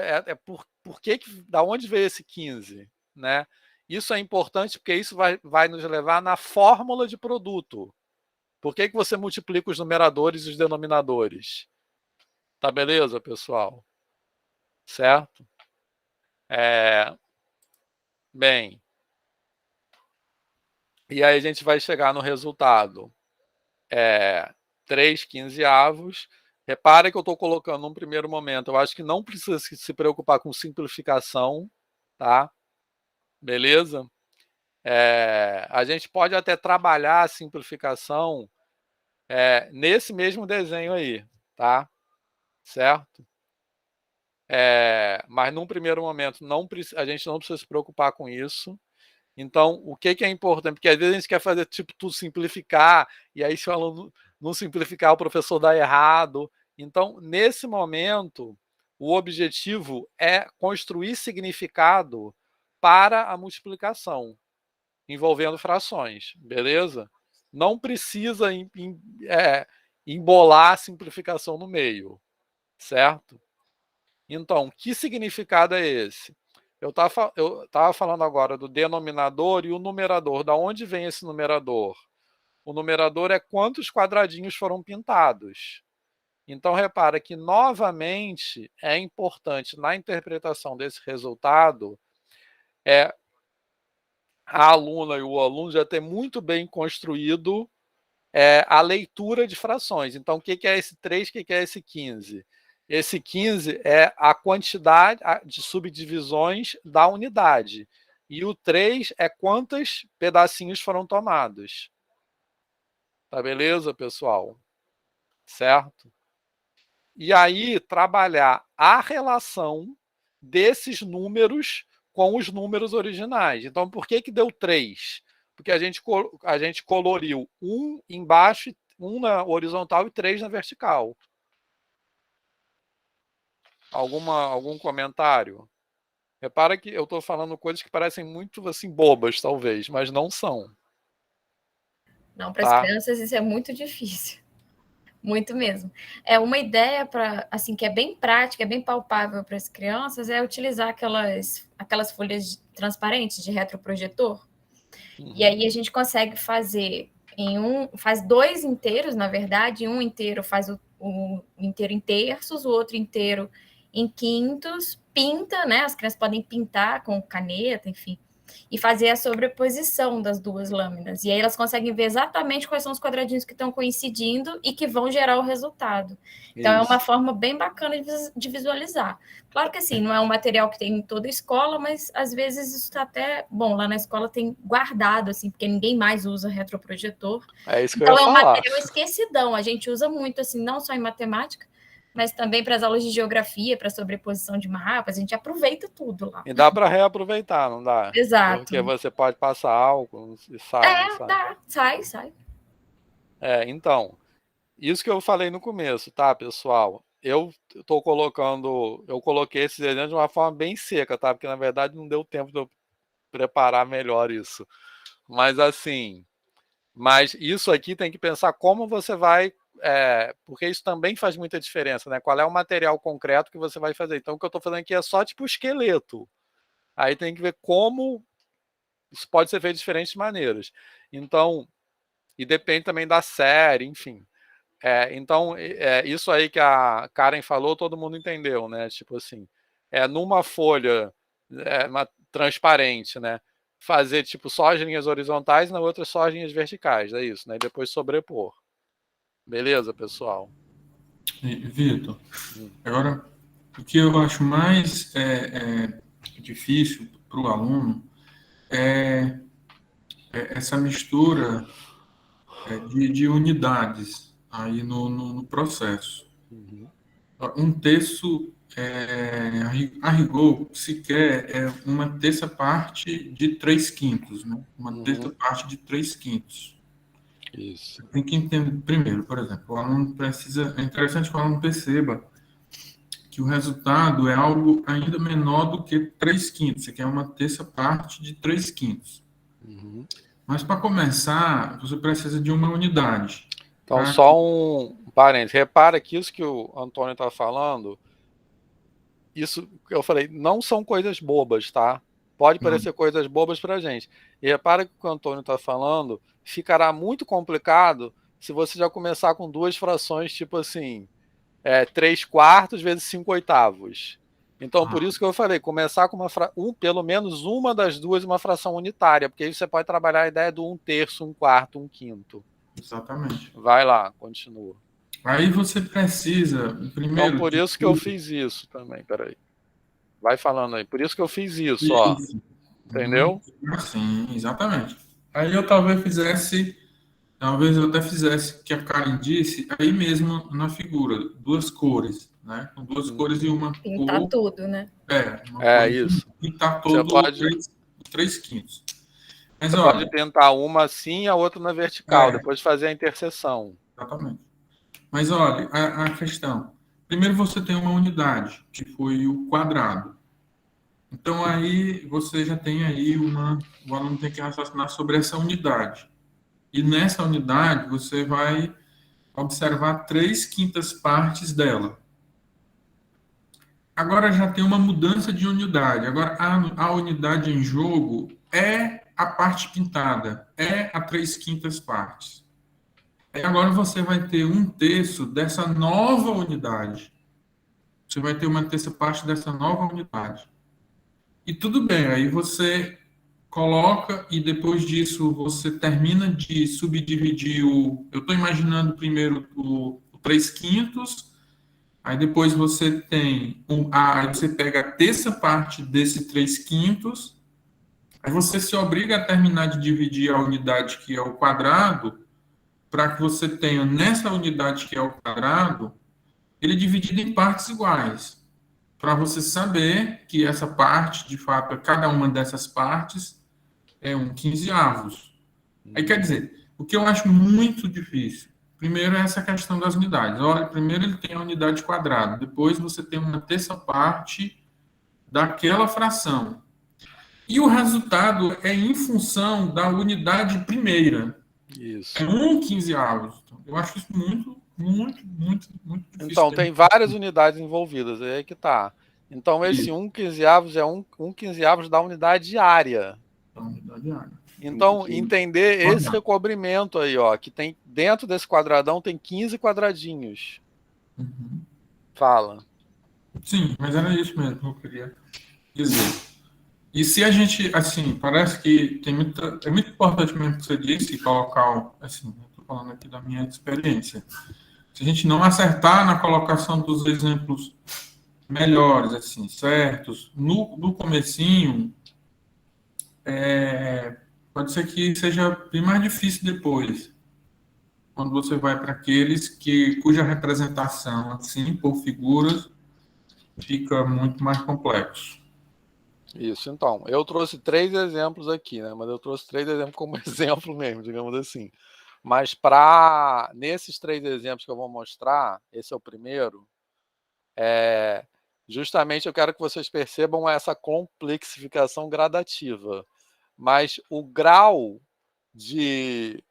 da onde veio esse 15? Né? Isso é importante porque isso vai nos levar na fórmula de produto. Por que você multiplica os numeradores e os denominadores? Tá beleza, pessoal? Certo? Bem. E aí a gente vai chegar no resultado. 3/15. Repara que eu estou colocando num primeiro momento. Eu acho que não precisa se preocupar com simplificação. Tá? Beleza? A gente pode até trabalhar a simplificação nesse mesmo desenho aí, tá? Certo? Mas num primeiro momento a gente não precisa se preocupar com isso. Então, o que é importante? Porque às vezes a gente quer fazer tipo tudo simplificar, e aí se o aluno não simplificar, o professor dá errado. Então, nesse momento, o objetivo é construir significado para a multiplicação, envolvendo frações, beleza? Não precisa embolar a simplificação no meio, certo? Então, que significado é esse? Eu estava falando agora do denominador e o numerador. Da onde vem esse numerador? O numerador é quantos quadradinhos foram pintados. Então, repara que, novamente, é importante, na interpretação desse resultado, a aluna e o aluno já ter muito bem construído a leitura de frações. Então, o que é esse 3, o que é esse 15? Esse 15 é a quantidade de subdivisões da unidade. E o 3 é quantos pedacinhos foram tomados. Tá beleza, pessoal? Certo? E aí, trabalhar a relação desses números com os números originais. Então, por que deu 3? Porque a gente coloriu um embaixo, um na horizontal e 3 na vertical. Algum comentário? Repara que eu estou falando coisas que parecem muito assim bobas, talvez, mas não são.
Não, para as crianças isso é muito difícil. Muito mesmo. Uma ideia para assim que é bem prática, é bem palpável para as crianças, é utilizar aquelas folhas transparentes de retroprojetor. Uhum. E aí a gente consegue fazer faz 2 inteiros, na verdade, um inteiro faz o inteiro em terços, o outro inteiro em quintos, pinta, né? As crianças podem pintar com caneta, enfim, e fazer a sobreposição das duas lâminas. E aí elas conseguem ver exatamente quais são os quadradinhos que estão coincidindo e que vão gerar o resultado. Então, é uma forma bem bacana de visualizar. Claro que, assim, não é um material que tem em toda a escola, mas, às vezes, isso está até... Bom, lá na escola tem guardado, assim, porque ninguém mais usa retroprojetor.
É isso que eu ia falar.
Então, é um material esquecidão. A gente usa muito, assim, não só em matemática, mas também para as aulas de geografia, para sobreposição de mapas, a gente aproveita tudo lá.
E dá para reaproveitar, não dá?
Exato.
Porque você pode passar álcool e sai.
Dá, sai.
Então, isso que eu falei no começo, tá, pessoal? Eu coloquei esses exemplos de uma forma bem seca, tá? Porque, na verdade, não deu tempo de eu preparar melhor isso. Mas, assim, Mas isso aqui tem que pensar como você vai... porque isso também faz muita diferença, né? Qual é o material concreto que você vai fazer. Então, o que eu estou fazendo aqui é só tipo esqueleto. Aí tem que ver como isso pode ser feito de diferentes maneiras. Então, e depende também da série, enfim. Então, isso aí que a Karen falou, todo mundo entendeu, né? Tipo assim, numa folha transparente, né? Fazer tipo só as linhas horizontais e na outra só as linhas verticais, é isso, né? E depois sobrepor. Beleza, pessoal?
Vitor, agora, o que eu acho mais difícil para o aluno é essa mistura de unidades aí no processo. Um terço, a rigor, se quer uma terça parte de 3/5, né? Uma terça parte de 3/5.
Isso.
Tem que entender primeiro, por exemplo, o aluno precisa. É interessante que o aluno perceba que o resultado é algo ainda menor do que 3/5. Você quer uma terça parte de 3/5. Mas para começar, você precisa de uma unidade.
Então, só um parênteses. Repara que isso que o Antônio está falando, isso que eu falei, não são coisas bobas, tá? Pode parecer coisas bobas para a gente. E repara que o que o Antônio está falando ficará muito complicado se você já começar com duas frações, tipo assim, 3/4 vezes 5/8. Então, por isso que eu falei, começar com pelo menos uma das duas, uma fração unitária, porque aí você pode trabalhar a ideia do 1/3, 1/4, 1/5.
Exatamente.
Vai lá, continua.
Aí você precisa, primeiro...
Então, por isso que eu fiz isso também, peraí. Vai falando aí. Por isso que eu fiz isso, ó. Entendeu?
Sim, exatamente. Aí eu talvez eu até fizesse o que a Karen disse, aí mesmo na figura, duas cores, né? Com duas cores e uma
Pintar
cor...
tudo, né?
Uma cor
isso.
Pintar
Você
todo
pode...
3/5. Mas,
você pode pintar uma assim e a outra na vertical, depois fazer a interseção.
Exatamente. Mas olha, a questão. Primeiro você tem uma unidade, que foi o quadrado. Então aí você já tem aí o aluno tem que raciocinar sobre essa unidade. E nessa unidade você vai observar 3/5 partes dela. Agora já tem uma mudança de unidade. Agora a unidade em jogo é a parte pintada, é a 3/5 partes. Agora você vai ter 1/3 dessa nova unidade. Você vai ter uma terça parte dessa nova unidade. E tudo bem, aí você coloca e depois disso você termina de subdividir eu estou imaginando primeiro o 3/5, aí depois você tem aí você pega a terça parte desse 3/5, aí você se obriga a terminar de dividir a unidade que é o quadrado, para que você tenha nessa unidade que é o quadrado, ele dividido em partes iguais, para você saber que essa parte, de fato, cada uma dessas partes é 1/15. Aí quer dizer, o que eu acho muito difícil, primeiro é essa questão das unidades. Olha, primeiro ele tem a unidade quadrada, depois você tem uma terça parte daquela fração. E o resultado é em função da unidade primeira.
Isso.
É 1/15. Eu acho isso muito, muito, muito, muito difícil.
Então, tem várias unidades envolvidas, aí que tá. Então, esse 1/15 é 1/15 da unidade diária. Então, entender esse recobrimento aí, ó, que tem dentro desse quadradão tem 15 quadradinhos. Fala.
Sim, mas era isso mesmo que eu queria dizer. E se a gente, assim, parece que é muito importante mesmo que você disse, colocar, assim, eu estou falando aqui da minha experiência. Se a gente não acertar na colocação dos exemplos melhores, assim, certos, no comecinho, pode ser que seja bem mais difícil depois, quando você vai para aqueles cuja representação, assim, por figuras, fica muito mais complexo.
Isso, então. Eu trouxe 3 exemplos aqui, né? Mas eu trouxe 3 exemplos como exemplo mesmo, digamos assim. Mas nesses 3 exemplos que eu vou mostrar, esse é o primeiro, justamente eu quero que vocês percebam essa complexificação gradativa. Mas o grau de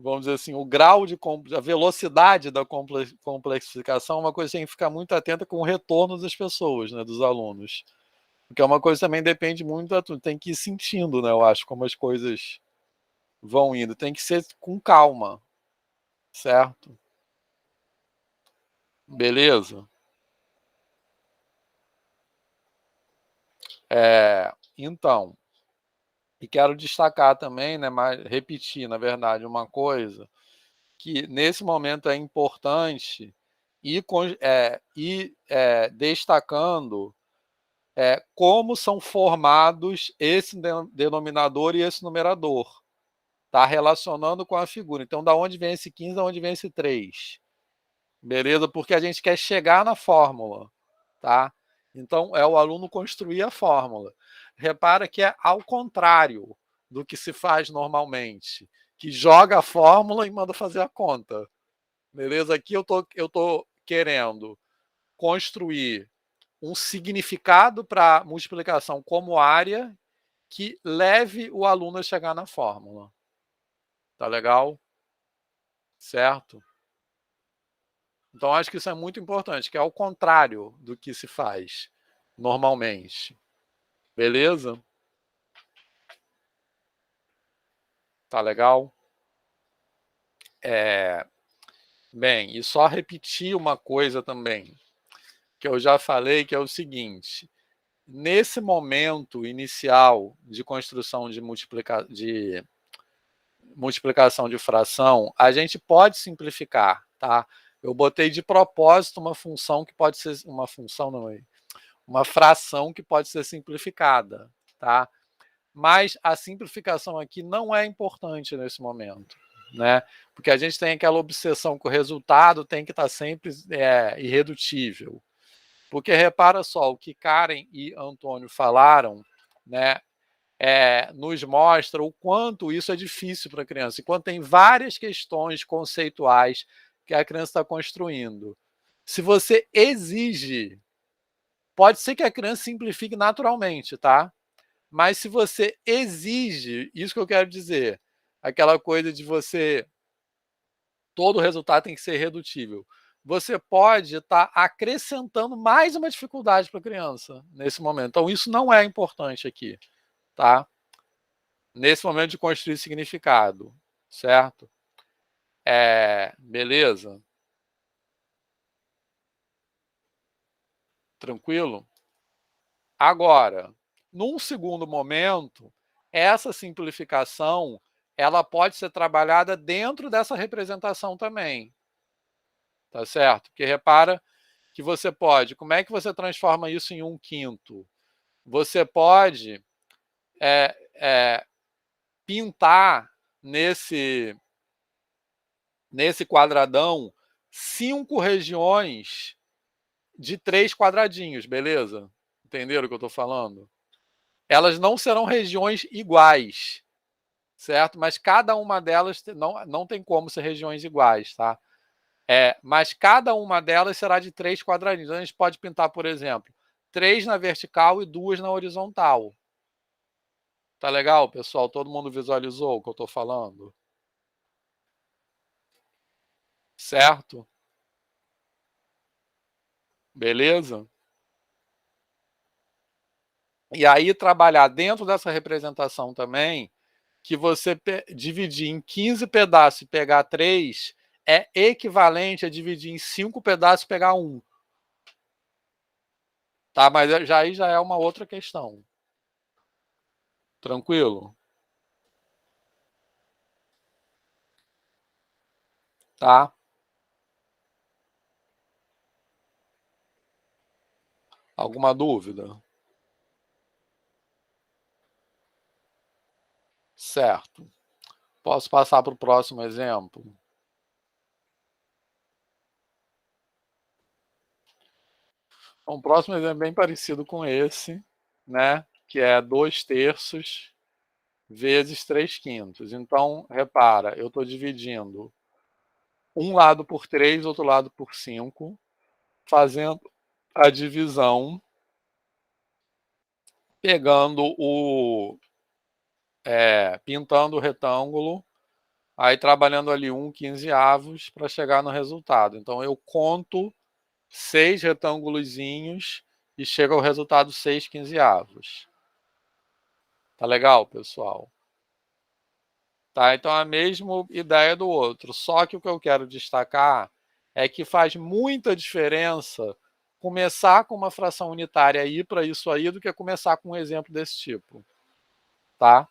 vamos dizer assim, o grau de a velocidade da complexificação é uma coisa que tem que ficar muito atenta com o retorno das pessoas, né, dos alunos. Porque é uma coisa que também depende muito da tem que ir sentindo, né, eu acho, como as coisas vão indo. Tem que ser com calma, certo? Beleza? Então, e quero destacar também, né, mas repetir, na verdade, uma coisa que nesse momento é importante ir destacando como são formados esse denominador e esse numerador. Tá relacionando com a figura. Então, da onde vem esse 15, da onde vem esse 3? Beleza? Porque a gente quer chegar na fórmula, tá? Então, é o aluno construir a fórmula. Repara que é ao contrário do que se faz normalmente, que joga a fórmula e manda fazer a conta. Beleza? Aqui eu tô querendo construir um significado para multiplicação como área que leve o aluno a chegar na fórmula. Tá legal? Certo? Então, acho que isso é muito importante, que é ao contrário do que se faz normalmente. Beleza? Tá legal? Bem, e só repetir uma coisa também, que eu já falei, que é o seguinte. Nesse momento inicial de construção de multiplicação de fração, a gente pode simplificar, tá? Eu botei de propósito uma função que pode ser uma função, não é? Uma fração que pode ser simplificada, tá? Mas a simplificação aqui não é importante nesse momento, né? Porque a gente tem aquela obsessão que o resultado tem que estar sempre irredutível. Porque repara só, o que Karen e Antônio falaram, né, nos mostra o quanto isso é difícil para a criança, e quanto tem várias questões conceituais que a criança está construindo. Se você exige, pode ser que a criança simplifique naturalmente, tá? Mas se você exige, isso que eu quero dizer, aquela coisa de você, todo resultado tem que ser redutível. Você pode estar acrescentando mais uma dificuldade para a criança nesse momento. Então, isso não é importante aqui, tá? Nesse momento de construir significado, certo? Beleza? Tranquilo? Agora, num segundo momento, essa simplificação ela pode ser trabalhada dentro dessa representação também. Tá certo? Porque repara que você pode. Como é que você transforma isso em 1/5? Você pode pintar nesse quadradão 5 regiões de 3 quadradinhos, beleza? Entenderam o que eu estou falando? Elas não serão regiões iguais, certo? Mas cada uma delas não tem como ser regiões iguais, tá? Mas cada uma delas será de 3 quadradinhos. A gente pode pintar, por exemplo, 3 na vertical e 2 na horizontal. Tá legal, pessoal? Todo mundo visualizou o que eu estou falando? Certo? Beleza? E aí trabalhar dentro dessa representação também, que você dividir em 15 pedaços e pegar 3 é equivalente a dividir em 5 pedaços e pegar 1. Tá? Mas aí já é uma outra questão. Tranquilo? Tá? Alguma dúvida? Certo. Posso passar para o próximo exemplo? O próximo exemplo é bem parecido com esse, né? Que é 2/3 vezes 3/5. Então, repara, eu estou dividindo um lado por 3, outro lado por 5, fazendo a divisão, pegando pintando o retângulo, aí trabalhando ali 1/15 para chegar no resultado. Então, eu conto 6 retângulozinhos e chego ao resultado 6/15. Tá legal, pessoal? Tá, então a mesma ideia do outro, só que o que eu quero destacar é que faz muita diferença começar com uma fração unitária e ir para isso aí do que começar com um exemplo desse tipo, tá?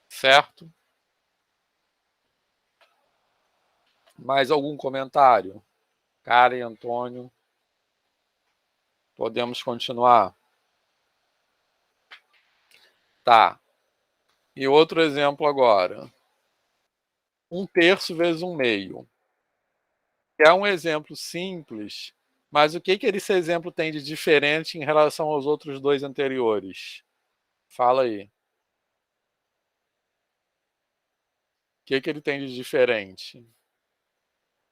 Certo? Mais algum comentário? Karen, Antônio? Podemos continuar? Tá. E outro exemplo agora. 1/3 vezes 1/2. É um exemplo simples, mas o que esse exemplo tem de diferente em relação aos outros dois anteriores? Fala aí. O que ele tem de diferente?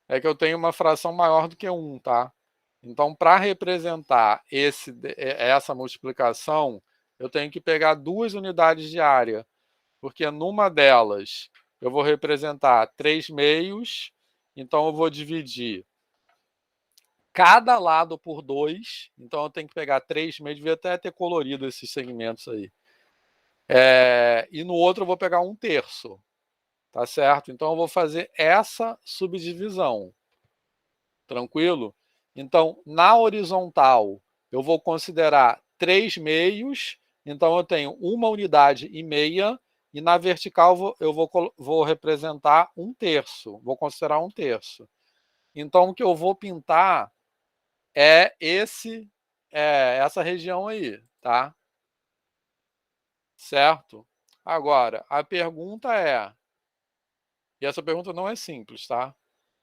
É que eu tenho uma fração maior do que 1, tá? Então, para representar essa multiplicação, eu tenho que pegar 2 unidades de área, porque numa delas eu vou representar 3/2, então eu vou dividir cada lado por 2, então eu tenho que pegar 3/2, devia até ter colorido esses segmentos aí. E no outro eu vou pegar 1/3, tá certo? Então eu vou fazer essa subdivisão. Tranquilo? Então, na horizontal, eu vou considerar 3/2, então eu tenho 1,5 unidade, e na vertical eu vou representar 1/3, vou considerar 1/3. Então, o que eu vou pintar é essa região aí, tá? Certo? Agora, a pergunta e essa pergunta não é simples, tá?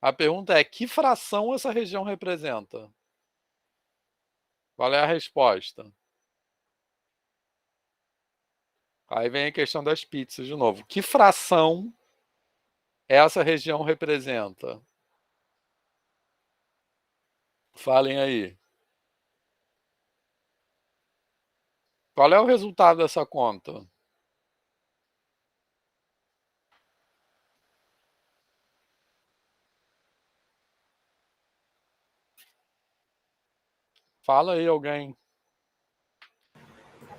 A pergunta é: que fração essa região representa? Qual é a resposta? Aí vem a questão das pizzas de novo. Que fração essa região representa? Falem aí. Qual é o resultado dessa conta? Fala aí, alguém.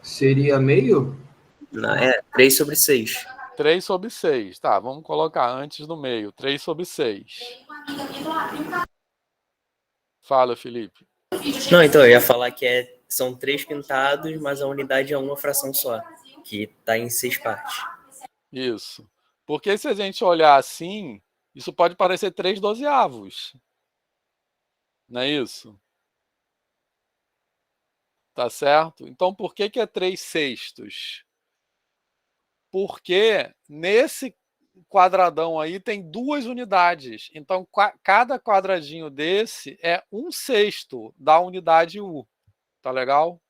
Seria meio?
Não, 3/6.
3/6. Tá, vamos colocar antes no meio. 3/6. Fala, Felipe.
Não, então, eu ia falar que são 3 pintados, mas a unidade é uma fração só, que está em 6 partes.
Isso. Porque se a gente olhar assim, isso pode parecer 3/12. Não é isso? Tá certo? Então, por que é 3/6? Porque nesse quadradão aí tem 2 unidades. Então, cada quadradinho desse é 1/6 da unidade U. Tá legal?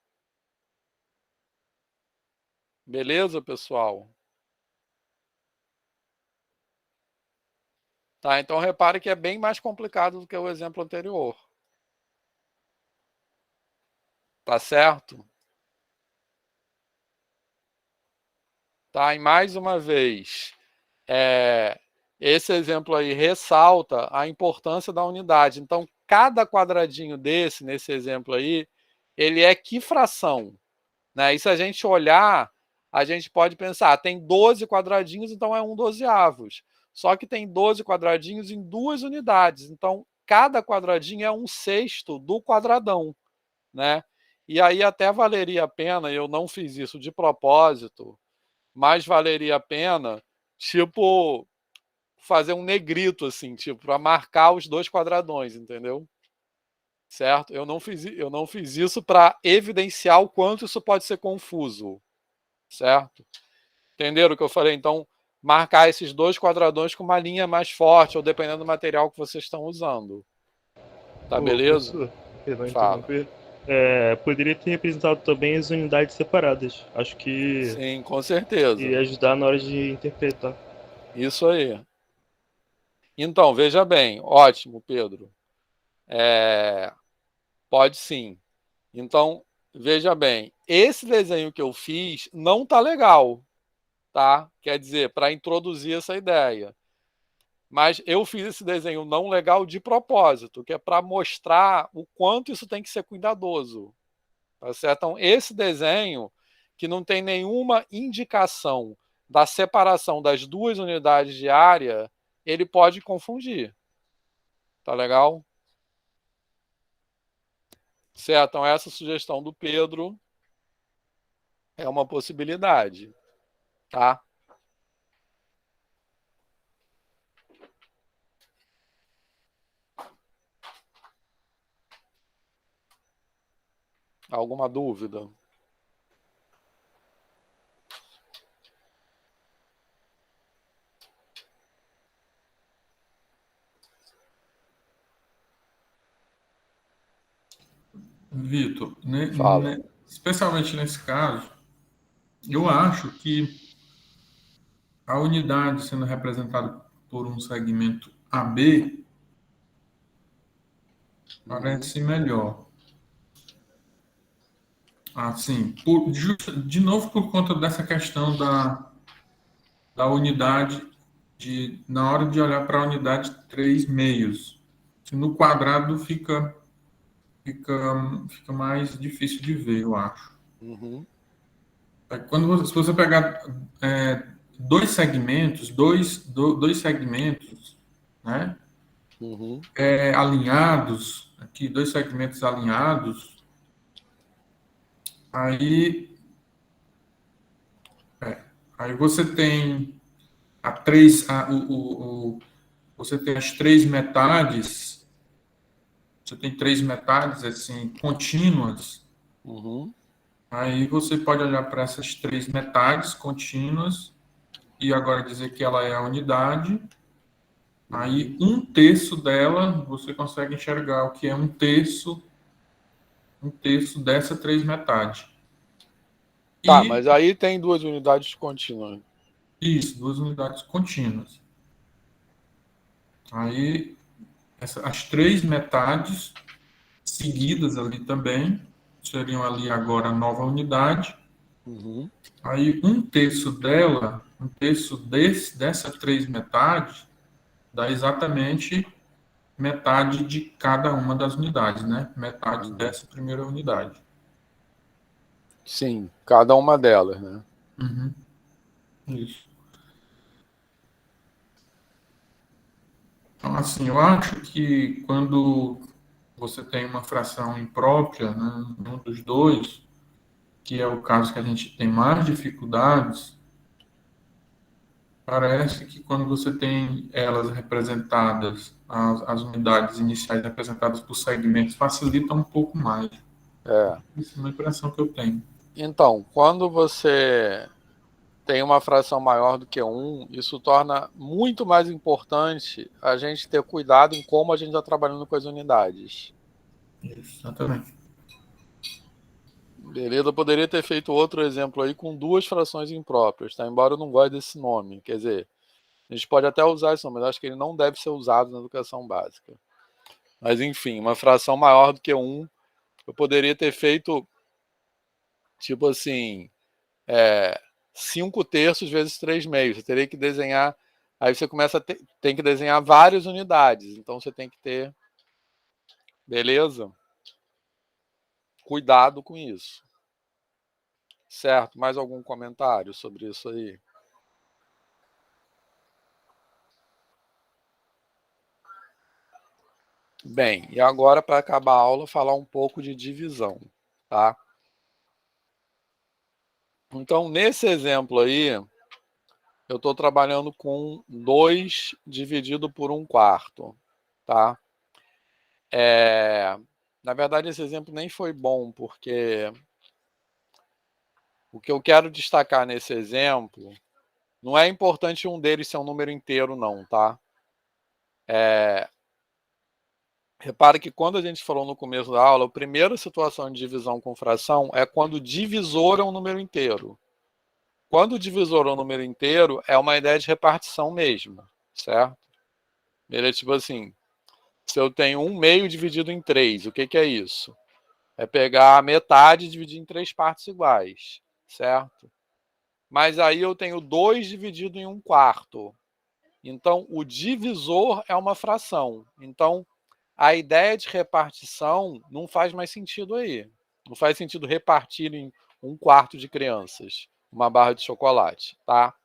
Beleza, pessoal? Tá, então repare que é bem mais complicado do que o exemplo anterior. Tá certo? Tá, e mais uma vez, esse exemplo aí ressalta a importância da unidade. Então, cada quadradinho nesse exemplo aí, ele é que fração? Né? E se a gente olhar, a gente pode pensar, tem 12 quadradinhos, então é 1/12. Só que tem 12 quadradinhos em 2 unidades. Então, cada quadradinho é 1/6 do quadradão. Né? E aí até valeria a pena, eu não fiz isso de propósito, mas valeria a pena, tipo, fazer um negrito, assim, tipo, para marcar os 2 quadradões, entendeu? Certo? Eu não fiz isso para evidenciar o quanto isso pode ser confuso. Certo? Entenderam o que eu falei? Então, marcar esses 2 quadradões com uma linha mais forte, ou dependendo do material que vocês estão usando. Tá, beleza?
Professor, perdão
Fala.
interromper. Poderia ter representado também as unidades separadas. Acho que
Sim, com certeza.
ia ajudar na hora de interpretar.
Isso aí. Então, veja bem. Ótimo, Pedro. Pode sim. Então, veja bem. Esse desenho que eu fiz não tá legal. tá? Quer dizer, para introduzir essa ideia. Mas eu fiz esse desenho não legal de propósito, que é para mostrar o quanto isso tem que ser cuidadoso. Tá certo? Então, esse desenho, que não tem nenhuma indicação da separação das duas unidades de área, ele pode confundir. Tá legal? Certo? Então, essa sugestão do Pedro é uma possibilidade. Tá? Alguma dúvida?
Vitor,
Fala.
especialmente nesse caso, eu acho que a unidade sendo representada por um segmento AB parece melhor. Assim, de novo por conta dessa questão da unidade, na hora de olhar para a unidade 3 meios. No quadrado fica mais difícil de ver, eu acho.
Uhum.
Se você pegar dois segmentos, dois segmentos, né?
Uhum.
Alinhados, aqui, dois segmentos alinhados, aí você tem você tem as três metades, você tem três metades assim contínuas.
Uhum.
Aí você pode olhar para essas três metades contínuas e agora dizer que ela é a unidade. Aí um terço dela você consegue enxergar o que é um terço dessa três metades.
Tá,
E
mas aí tem duas unidades contínuas.
isso, duas unidades contínuas. Aí as três metades seguidas ali também seriam ali agora a nova unidade.
Uhum.
Aí um terço dela, dessas três metades, dá exatamente metade de cada uma das unidades, né? Metade dessa primeira unidade.
Sim, cada uma delas, né?
Uhum. Isso. Então, assim, eu acho que quando você tem uma fração imprópria, né, um dos dois, que é o caso que a gente tem mais dificuldades, parece que quando você tem elas representadas, as unidades iniciais representadas por segmentos, facilita um pouco mais. Essa é uma impressão que eu tenho.
Então, quando você tem uma fração maior do que 1, isso torna muito mais importante a gente ter cuidado em como a gente está trabalhando com as unidades.
Exatamente.
Beleza? Eu poderia ter feito outro exemplo aí com duas frações impróprias, tá? Embora eu não goste desse nome. Quer dizer, a gente pode até usar esse nome, mas acho que ele não deve ser usado na educação básica. Mas, enfim, uma fração maior do que 1, eu poderia ter feito, tipo assim, 5 terços vezes 3 meios. Você teria que desenhar. Aí você tem que desenhar várias unidades. Então você tem que ter. Beleza? Cuidado com isso. Certo? Mais algum comentário sobre isso aí? Bem, e agora para acabar a aula, falar um pouco de divisão, tá? Então, nesse exemplo aí, eu estou trabalhando com 2 dividido por 1/4, tá? Na verdade, esse exemplo nem foi bom, porque o que eu quero destacar nesse exemplo, não é importante um deles ser um número inteiro, não, tá? Repare que quando a gente falou no começo da aula, a primeira situação de divisão com fração é quando o divisor é um número inteiro. Quando o divisor é um número inteiro, é uma ideia de repartição mesmo, certo? Ele é tipo assim, se eu tenho 1/2 dividido em 3, o que é isso? É pegar a metade e dividir em 3 partes iguais, certo? mas aí eu tenho 2 dividido em 1/4. Então, o divisor é uma fração. Então, a ideia de repartição não faz mais sentido aí. Não faz sentido repartir em 1/4 de crianças uma barra de chocolate, tá?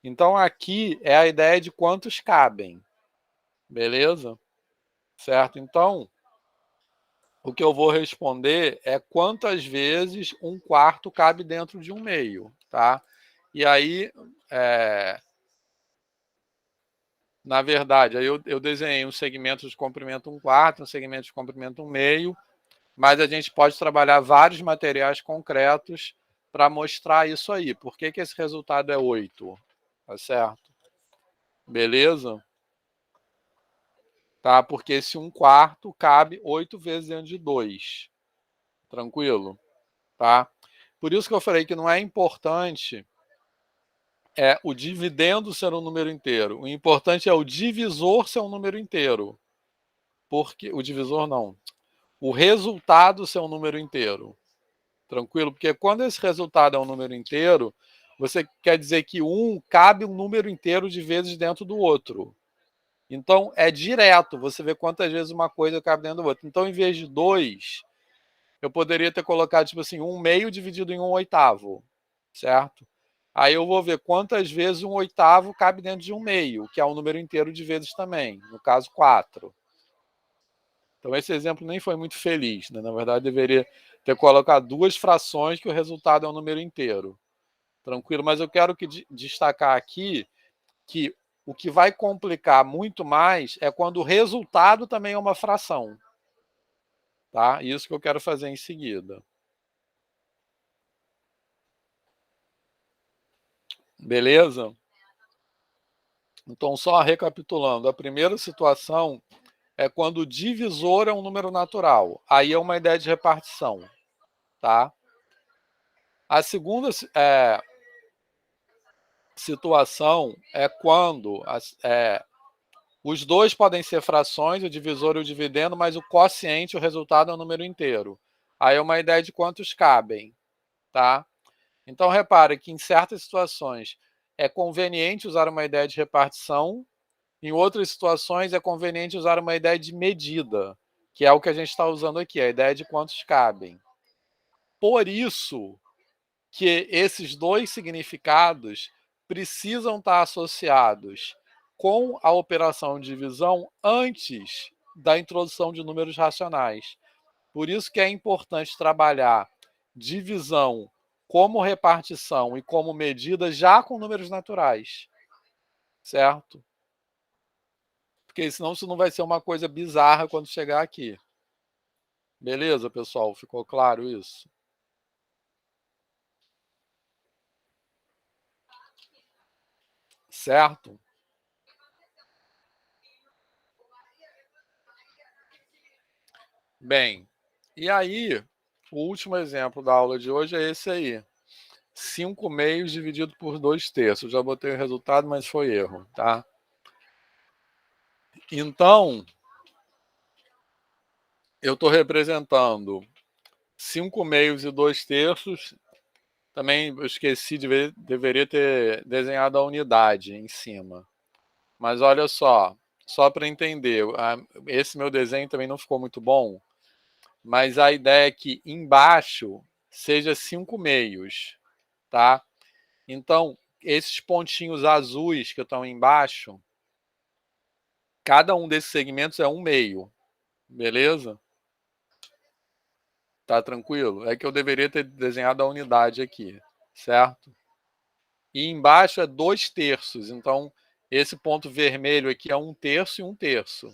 Então, aqui é a ideia de quantos cabem. Beleza? Certo? Então, o que eu vou responder é quantas vezes 1/4 cabe dentro de 1/2, tá? E aí, na verdade, aí eu desenhei um segmento de comprimento 1/4, um segmento de comprimento 1/2, mas a gente pode trabalhar vários materiais concretos para mostrar isso aí. Por que esse resultado é 8? Tá certo? Beleza? Tá? Porque esse 1/4 cabe 8 vezes dentro de 2. Tranquilo? Tá? Por isso que eu falei que não é importante o dividendo ser um número inteiro. O importante é o divisor ser um número inteiro. Porque o divisor não. O resultado ser um número inteiro. Tranquilo? Porque quando esse resultado é um número inteiro, você quer dizer que cabe um número inteiro de vezes dentro do outro. Então, é direto. Você vê quantas vezes uma coisa cabe dentro do outro. Então, em vez de 2, eu poderia ter colocado, tipo assim, 1/2 dividido em 1/8. Certo? Aí eu vou ver quantas vezes 1/8 cabe dentro de 1/2, que é um número inteiro de vezes também. No caso, 4. Então, esse exemplo nem foi muito feliz, né? Na verdade, deveria ter colocado 2 frações que o resultado é um número inteiro. Tranquilo? Mas eu quero destacar aqui que o que vai complicar muito mais é quando o resultado também é uma fração. Tá? Isso que eu quero fazer em seguida. Beleza? Então, só recapitulando. A primeira situação é quando o divisor é um número natural. Aí é uma ideia de repartição. Tá? A segunda situação é quando os dois podem ser frações, o divisor e o dividendo, mas o quociente, o resultado, é um número inteiro. Aí é uma ideia de quantos cabem. Tá? Então, repare que em certas situações é conveniente usar uma ideia de repartição, em outras situações é conveniente usar uma ideia de medida, que é o que a gente está usando aqui, a ideia de quantos cabem. Por isso que esses 2 significados precisam estar associados com a operação de divisão antes da introdução de números racionais. Por isso que é importante trabalhar divisão como repartição e como medida já com números naturais. Certo? Porque senão isso não vai ser uma coisa bizarra quando chegar aqui. Beleza, pessoal? Ficou claro isso? Certo? Bem, e aí, o último exemplo da aula de hoje é esse aí. 5/2 dividido por 2/3. Já botei o resultado, mas foi erro, tá? Então, eu estou representando 5/2 e 2/3. Também eu esqueci, deveria ter desenhado a unidade em cima. Mas olha só para entender, esse meu desenho também não ficou muito bom, mas a ideia é que embaixo seja 5/2, tá? Então, esses pontinhos azuis que estão embaixo, cada um desses segmentos é 1/2, beleza? Tá tranquilo? É que eu deveria ter desenhado a unidade aqui, certo? E embaixo é 2/3, então esse ponto vermelho aqui é 1/3 e 1/3.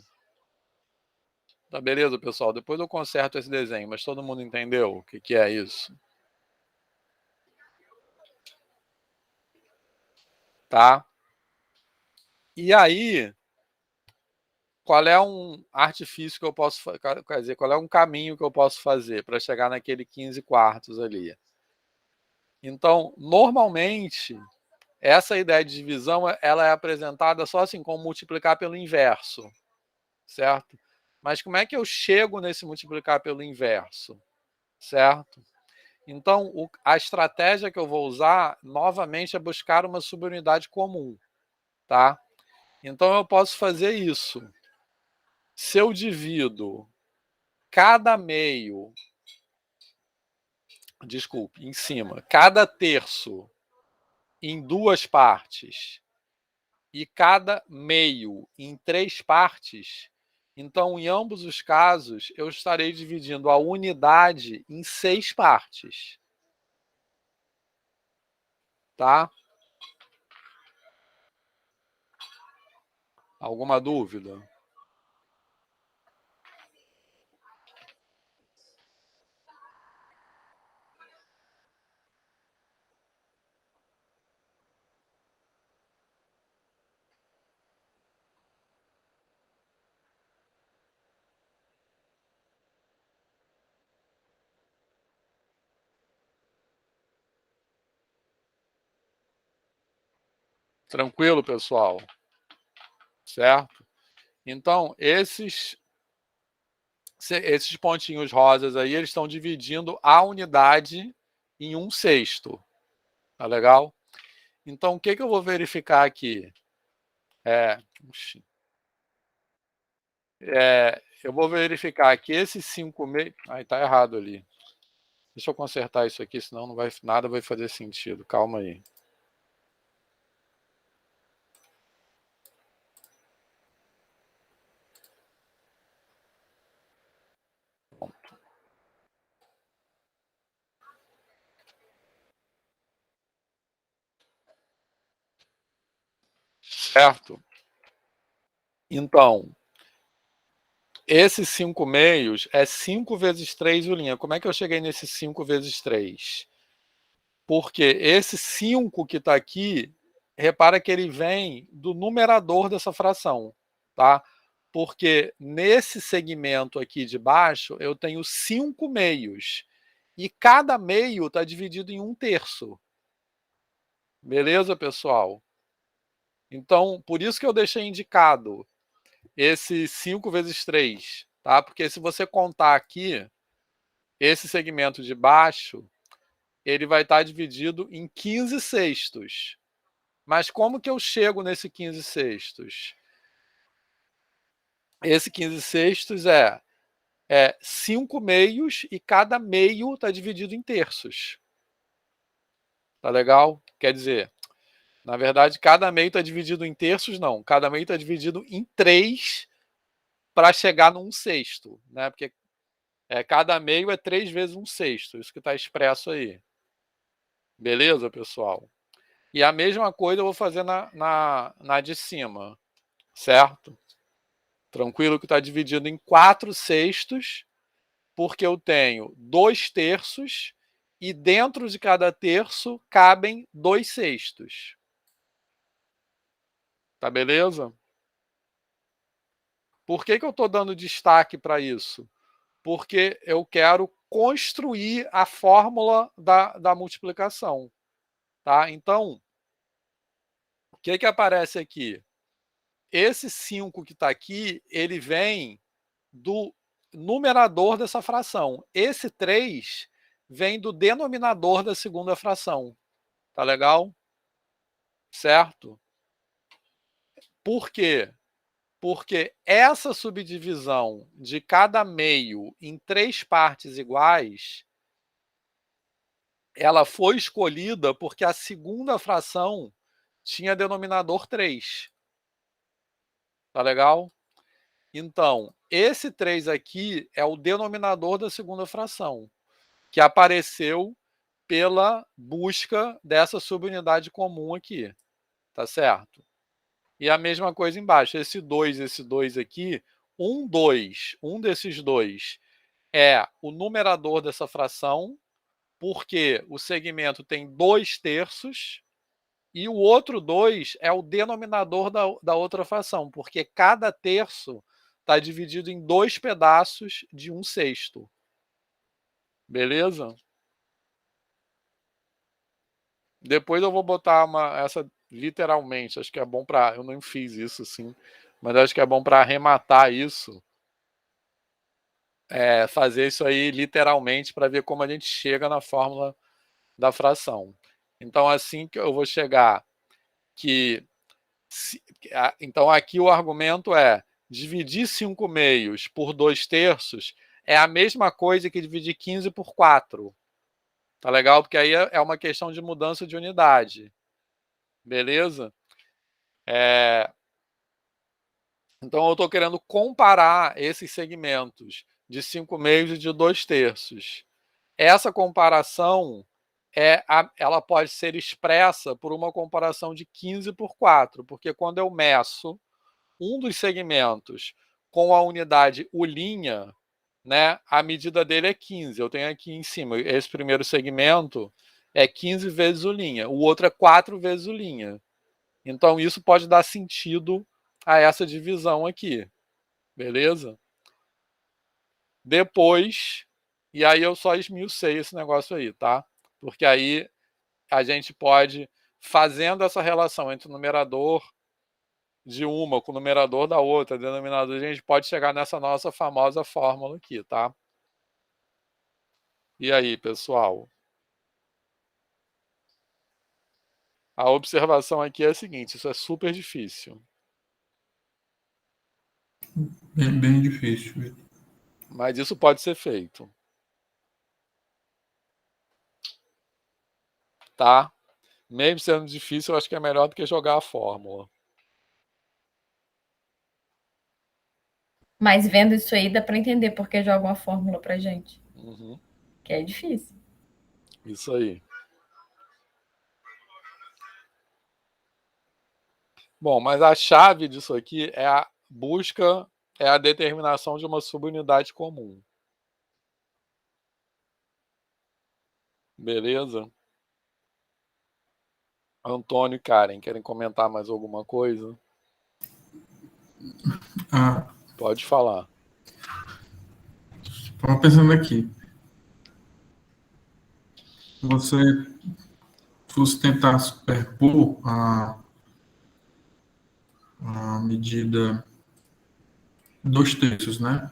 Tá beleza, pessoal? Depois eu conserto esse desenho, mas todo mundo entendeu o que é isso? Tá? E aí, qual é um artifício que eu posso fazer? Quer dizer, qual é um caminho que eu posso fazer para chegar naquele 15/4 ali? Então, normalmente, essa ideia de divisão ela é apresentada só assim, como multiplicar pelo inverso, certo? Mas como é que eu chego nesse multiplicar pelo inverso, certo? Então, a estratégia que eu vou usar, novamente, é buscar uma subunidade comum, tá? Então, eu posso fazer isso. Se eu divido cada meio, desculpe, em cima, cada terço em 2 partes e cada meio em 3 partes, então, em ambos os casos, eu estarei dividindo a unidade em 6 partes. Tá? Alguma dúvida? Tranquilo, pessoal? Certo? Então, esses pontinhos rosas aí, eles estão dividindo a unidade em 1/6. Tá legal? Então, o que eu vou verificar aqui? Eu vou verificar que esses 5/6... Ai, tá errado ali. Deixa eu consertar isso aqui, senão nada vai fazer sentido. Calma aí. Certo? Então, esses 5/6 é 5 vezes 3 o linha. Como é que eu cheguei nesse 5 vezes 3? Porque esse 5 que está aqui, repara que ele vem do numerador dessa fração, tá? Porque nesse segmento aqui de baixo, eu tenho 5 meios. E cada meio está dividido em 1/3. Beleza, pessoal? Então, por isso que eu deixei indicado esse 5 vezes 3, tá? Porque se você contar aqui, esse segmento de baixo, ele vai estar dividido em 15/6. Mas como que eu chego nesse 15/6? Esse 15/6 é 5 meios e cada meio está dividido em terços. Tá legal? Quer dizer, na verdade, cada meio está dividido em terços, não. Cada meio está dividido em 3 para chegar no 1/6, né? Porque cada meio é 3 vezes 1/6, isso que está expresso aí. Beleza, pessoal? E a mesma coisa eu vou fazer na de cima, certo? Tranquilo que está dividido em 4/6, porque eu tenho 2/3 e dentro de cada terço cabem 2/6. Tá beleza? Por que eu estou dando destaque para isso? Porque eu quero construir a fórmula da multiplicação. Tá? Então, o que aparece aqui? Esse 5 que está aqui, ele vem do numerador dessa fração. Esse 3 vem do denominador da segunda fração. Tá legal? Certo? Por quê? Porque essa subdivisão de cada meio em 3 partes iguais, ela foi escolhida porque a segunda fração tinha denominador 3. Tá legal? Então, esse 3 aqui é o denominador da segunda fração, que apareceu pela busca dessa subunidade comum aqui. Tá certo? E a mesma coisa embaixo. Esse 2 aqui, 2, um desses 2 é o numerador dessa fração, porque o segmento tem 2/3, e o outro 2 é o denominador da outra fração, porque cada terço está dividido em 2 pedaços de 1/6. Beleza? Depois eu vou botar essa literalmente, acho que é bom para... Eu não fiz isso assim, mas acho que é bom para arrematar isso. fazer isso aí literalmente para ver como a gente chega na fórmula da fração. Então, assim que eu vou chegar que... Então, aqui o argumento é dividir 5 meios por 2/3 é a mesma coisa que dividir 15 por 4. Tá legal? Porque aí é uma questão de mudança de unidade. Beleza? Então, eu estou querendo comparar esses segmentos de 5 meios e de 2/3. Essa comparação ela pode ser expressa por uma comparação de 15 por 4, porque quando eu meço um dos segmentos com a unidade U', né, a medida dele é 15. Eu tenho aqui em cima, esse primeiro segmento é 15 vezes U', o outro é 4 vezes U'. Então, isso pode dar sentido a essa divisão aqui. Beleza? Depois, e aí eu só esmiucei esse negócio aí, tá? Porque aí a gente pode, fazendo essa relação entre o numerador de uma com o numerador da outra, denominador, a gente pode chegar nessa nossa famosa fórmula aqui, tá? E aí, pessoal? A observação aqui é a seguinte, isso é super difícil.
Bem difícil.
Mas isso pode ser feito. Tá? Mesmo sendo difícil, eu acho que é melhor do que jogar a fórmula.
Mas vendo isso aí, dá para entender por que jogam a fórmula pra gente.
Uhum.
Que é difícil.
Isso aí. Bom, mas a chave disso aqui é a busca, é a determinação de uma subunidade comum. Beleza? Antônio e Karen, querem comentar mais alguma coisa? Pode falar.
Estava pensando aqui. Você fosse tentar superpor a medida 2/3, né?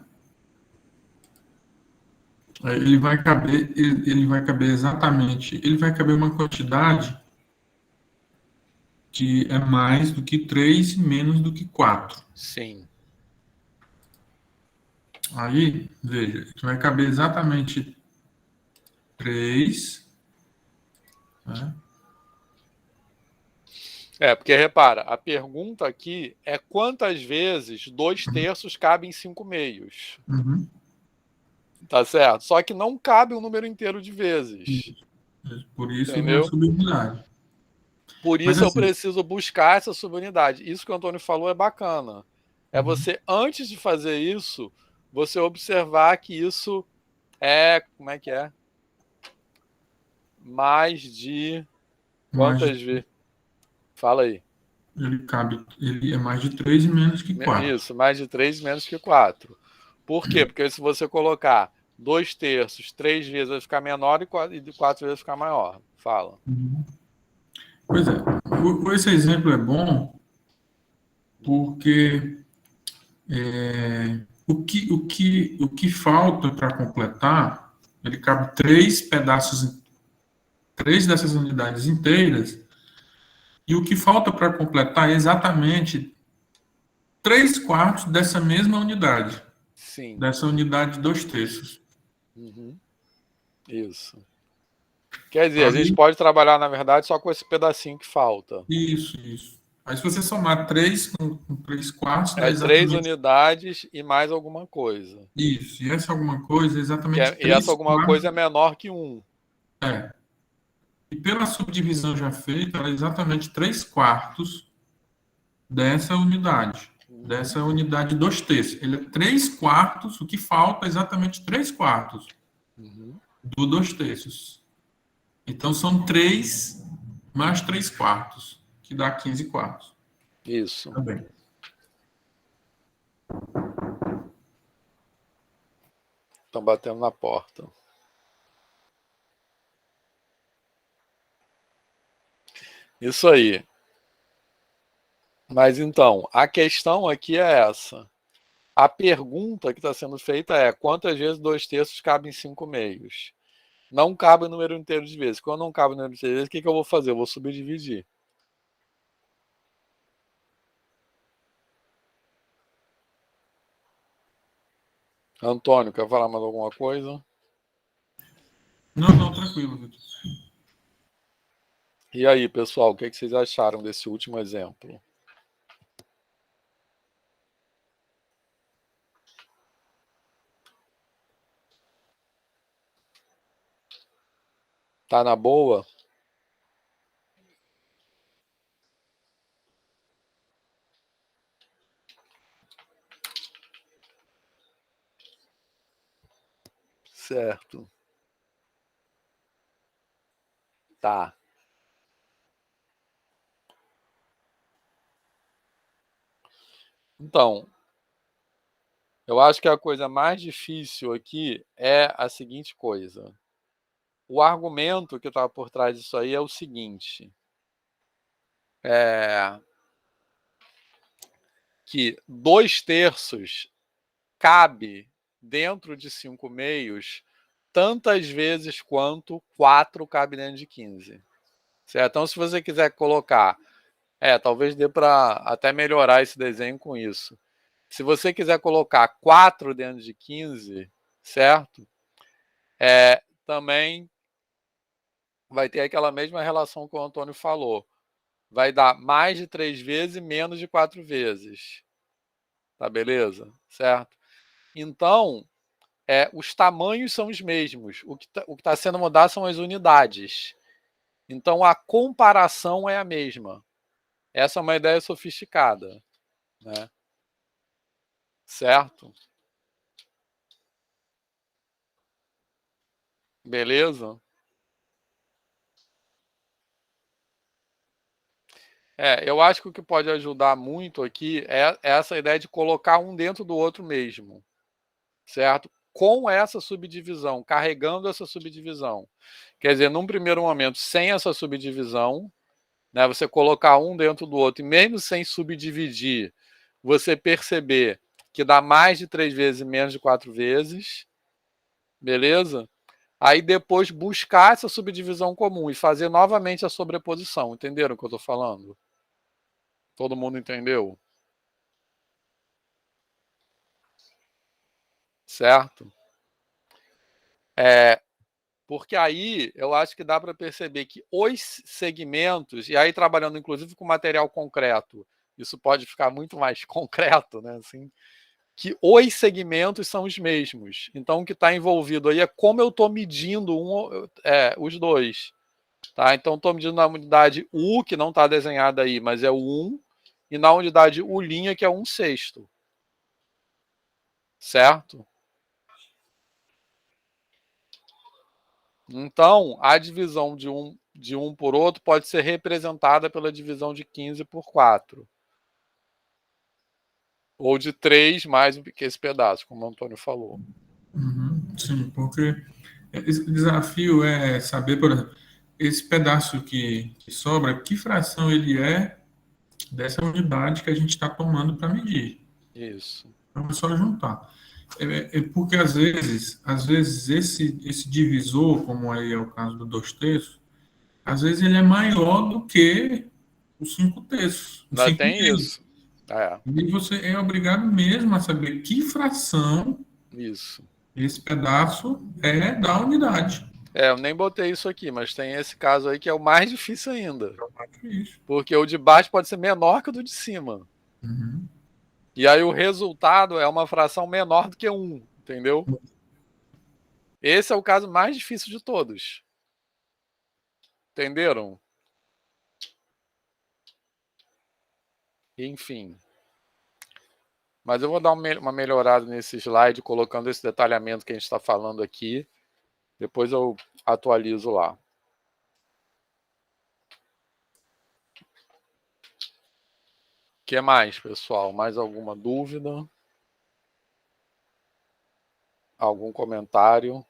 Ele vai caber exatamente, ele vai caber uma quantidade que é mais do que 3 e menos do que 4.
Sim.
Aí, veja, vai caber exatamente 3, né?
Porque repara, a pergunta aqui é quantas vezes 2/3 cabe em 5 meios.
Uhum.
Tá certo? Só que não cabe um número inteiro de vezes.
Por isso,
entendeu?
Uma subunidade.
Por isso eu preciso buscar essa subunidade. Isso que o Antônio falou é bacana. É você, antes de fazer isso, você observar que isso é... Como é que é? Mais de... Quantas vezes? Fala aí.
Ele é mais de 3 e menos que 4.
Isso, mais de 3 e menos que 4. Por quê? Porque se você colocar 2/3, 3 vezes vai ficar menor e 4 vezes vai ficar maior. Fala.
Pois é. Esse exemplo é bom porque o que falta para completar, ele cabe 3 pedaços, 3 dessas unidades inteiras, e o que falta para completar é exatamente 3/4 dessa mesma unidade.
Sim.
Dessa unidade 2/3.
Uhum. Isso. Quer dizer, a gente pode trabalhar, na verdade, só com esse pedacinho que falta.
Isso. Aí se você somar 3 com 3/4, dá
exatamente 3 unidades e mais alguma coisa.
Isso, e essa alguma coisa é exatamente 3/4.
E essa alguma coisa é menor que 1.
E pela subdivisão já feita, ela é exatamente 3/4 dessa unidade. Dessa unidade 2/3. Ele é 3/4, o que falta é exatamente 3/4 do 2/3. Então são 3 mais 3/4, que dá 15/4.
Isso.
Tá bem.
Estão batendo na porta. Isso aí. Mas então, a questão aqui é essa. A pergunta que está sendo feita é: quantas vezes 2/3 cabe em 5/2? Não cabe o número inteiro de vezes. Quando não cabe o número inteiro de vezes, o que eu vou fazer? Eu vou subdividir. Antônio, quer falar mais alguma coisa?
Não, tranquilo, Vitor.
E aí, pessoal, o que vocês acharam desse último exemplo? Tá na boa? Certo. Tá. Então, eu acho que a coisa mais difícil aqui é a seguinte coisa. O argumento que está por trás disso aí é o seguinte. Que 2/3 cabe dentro de 5/2 tantas vezes quanto 4 cabe dentro de 15. Certo? Então, se você quiser colocar... talvez dê para até melhorar esse desenho com isso. Se você quiser colocar 4 dentro de 15, certo? Também vai ter aquela mesma relação que o Antônio falou. Vai dar mais de 3 vezes e menos de 4 vezes. Tá beleza? Certo? Então, os tamanhos são os mesmos. O que está sendo mudado são as unidades. Então, a comparação é a mesma. Essa é uma ideia sofisticada, né? Certo? Beleza? Eu acho que o que pode ajudar muito aqui é essa ideia de colocar um dentro do outro mesmo, certo? Com essa subdivisão, carregando essa subdivisão. Quer dizer, num primeiro momento, sem essa subdivisão, né, você colocar um dentro do outro, e mesmo sem subdividir, você perceber que dá mais de 3 vezes e menos de 4 vezes, beleza? Aí depois buscar essa subdivisão comum e fazer novamente a sobreposição. Entenderam o que eu estou falando? Todo mundo entendeu? Certo? Porque aí eu acho que dá para perceber que os segmentos, e aí trabalhando inclusive com material concreto, isso pode ficar muito mais concreto, né? Assim, que os segmentos são os mesmos. Então o que está envolvido aí é como eu estou medindo os dois. Tá? Então estou medindo na unidade U, que não está desenhada aí, mas é o 1, e na unidade U', que é 1/6. Certo? Então, a divisão de um por outro pode ser representada pela divisão de 15 por 4. Ou de 3 mais esse pedaço, como o Antônio falou.
Sim, porque esse desafio é saber, por exemplo, esse pedaço que sobra, que fração ele é dessa unidade que a gente está tomando para medir.
Isso.
Então é só juntar. Porque às vezes esse divisor, como aí é o caso do 2/3, às vezes ele é maior do que os 5/3, os
Ainda
5
tem
meio.
isso. É,
E você é obrigado mesmo a saber que fração
isso.
esse pedaço é da unidade.
Eu nem botei isso aqui, mas tem esse caso aí que é o mais difícil ainda.
Isso.
Porque o de baixo pode ser menor que o do de cima.
Uhum.
E aí o resultado é uma fração menor do que 1, entendeu? Esse é o caso mais difícil de todos. Entenderam? Enfim. Mas eu vou dar uma melhorada nesse slide, colocando esse detalhamento que a gente está falando aqui. Depois eu atualizo lá. O que mais, pessoal? Mais alguma dúvida? Algum comentário?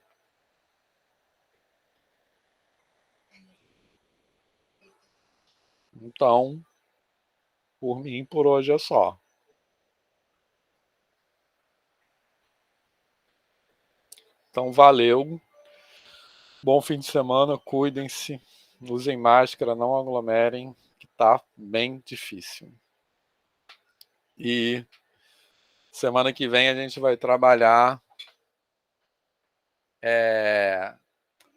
Então, por mim, por hoje é só. Então, valeu. Bom fim de semana, cuidem-se, usem máscara, não aglomerem, que tá bem difícil. E semana que vem a gente vai trabalhar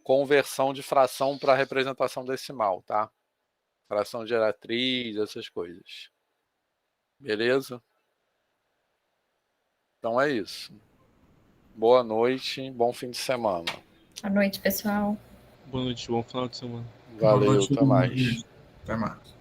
conversão de fração para representação decimal, tá? Fração geratriz, essas coisas. Beleza? Então é isso. Boa noite, bom fim de semana.
Boa noite, pessoal.
Boa noite, bom final de semana.
Valeu,
Boa noite,
até mais.
Até mais.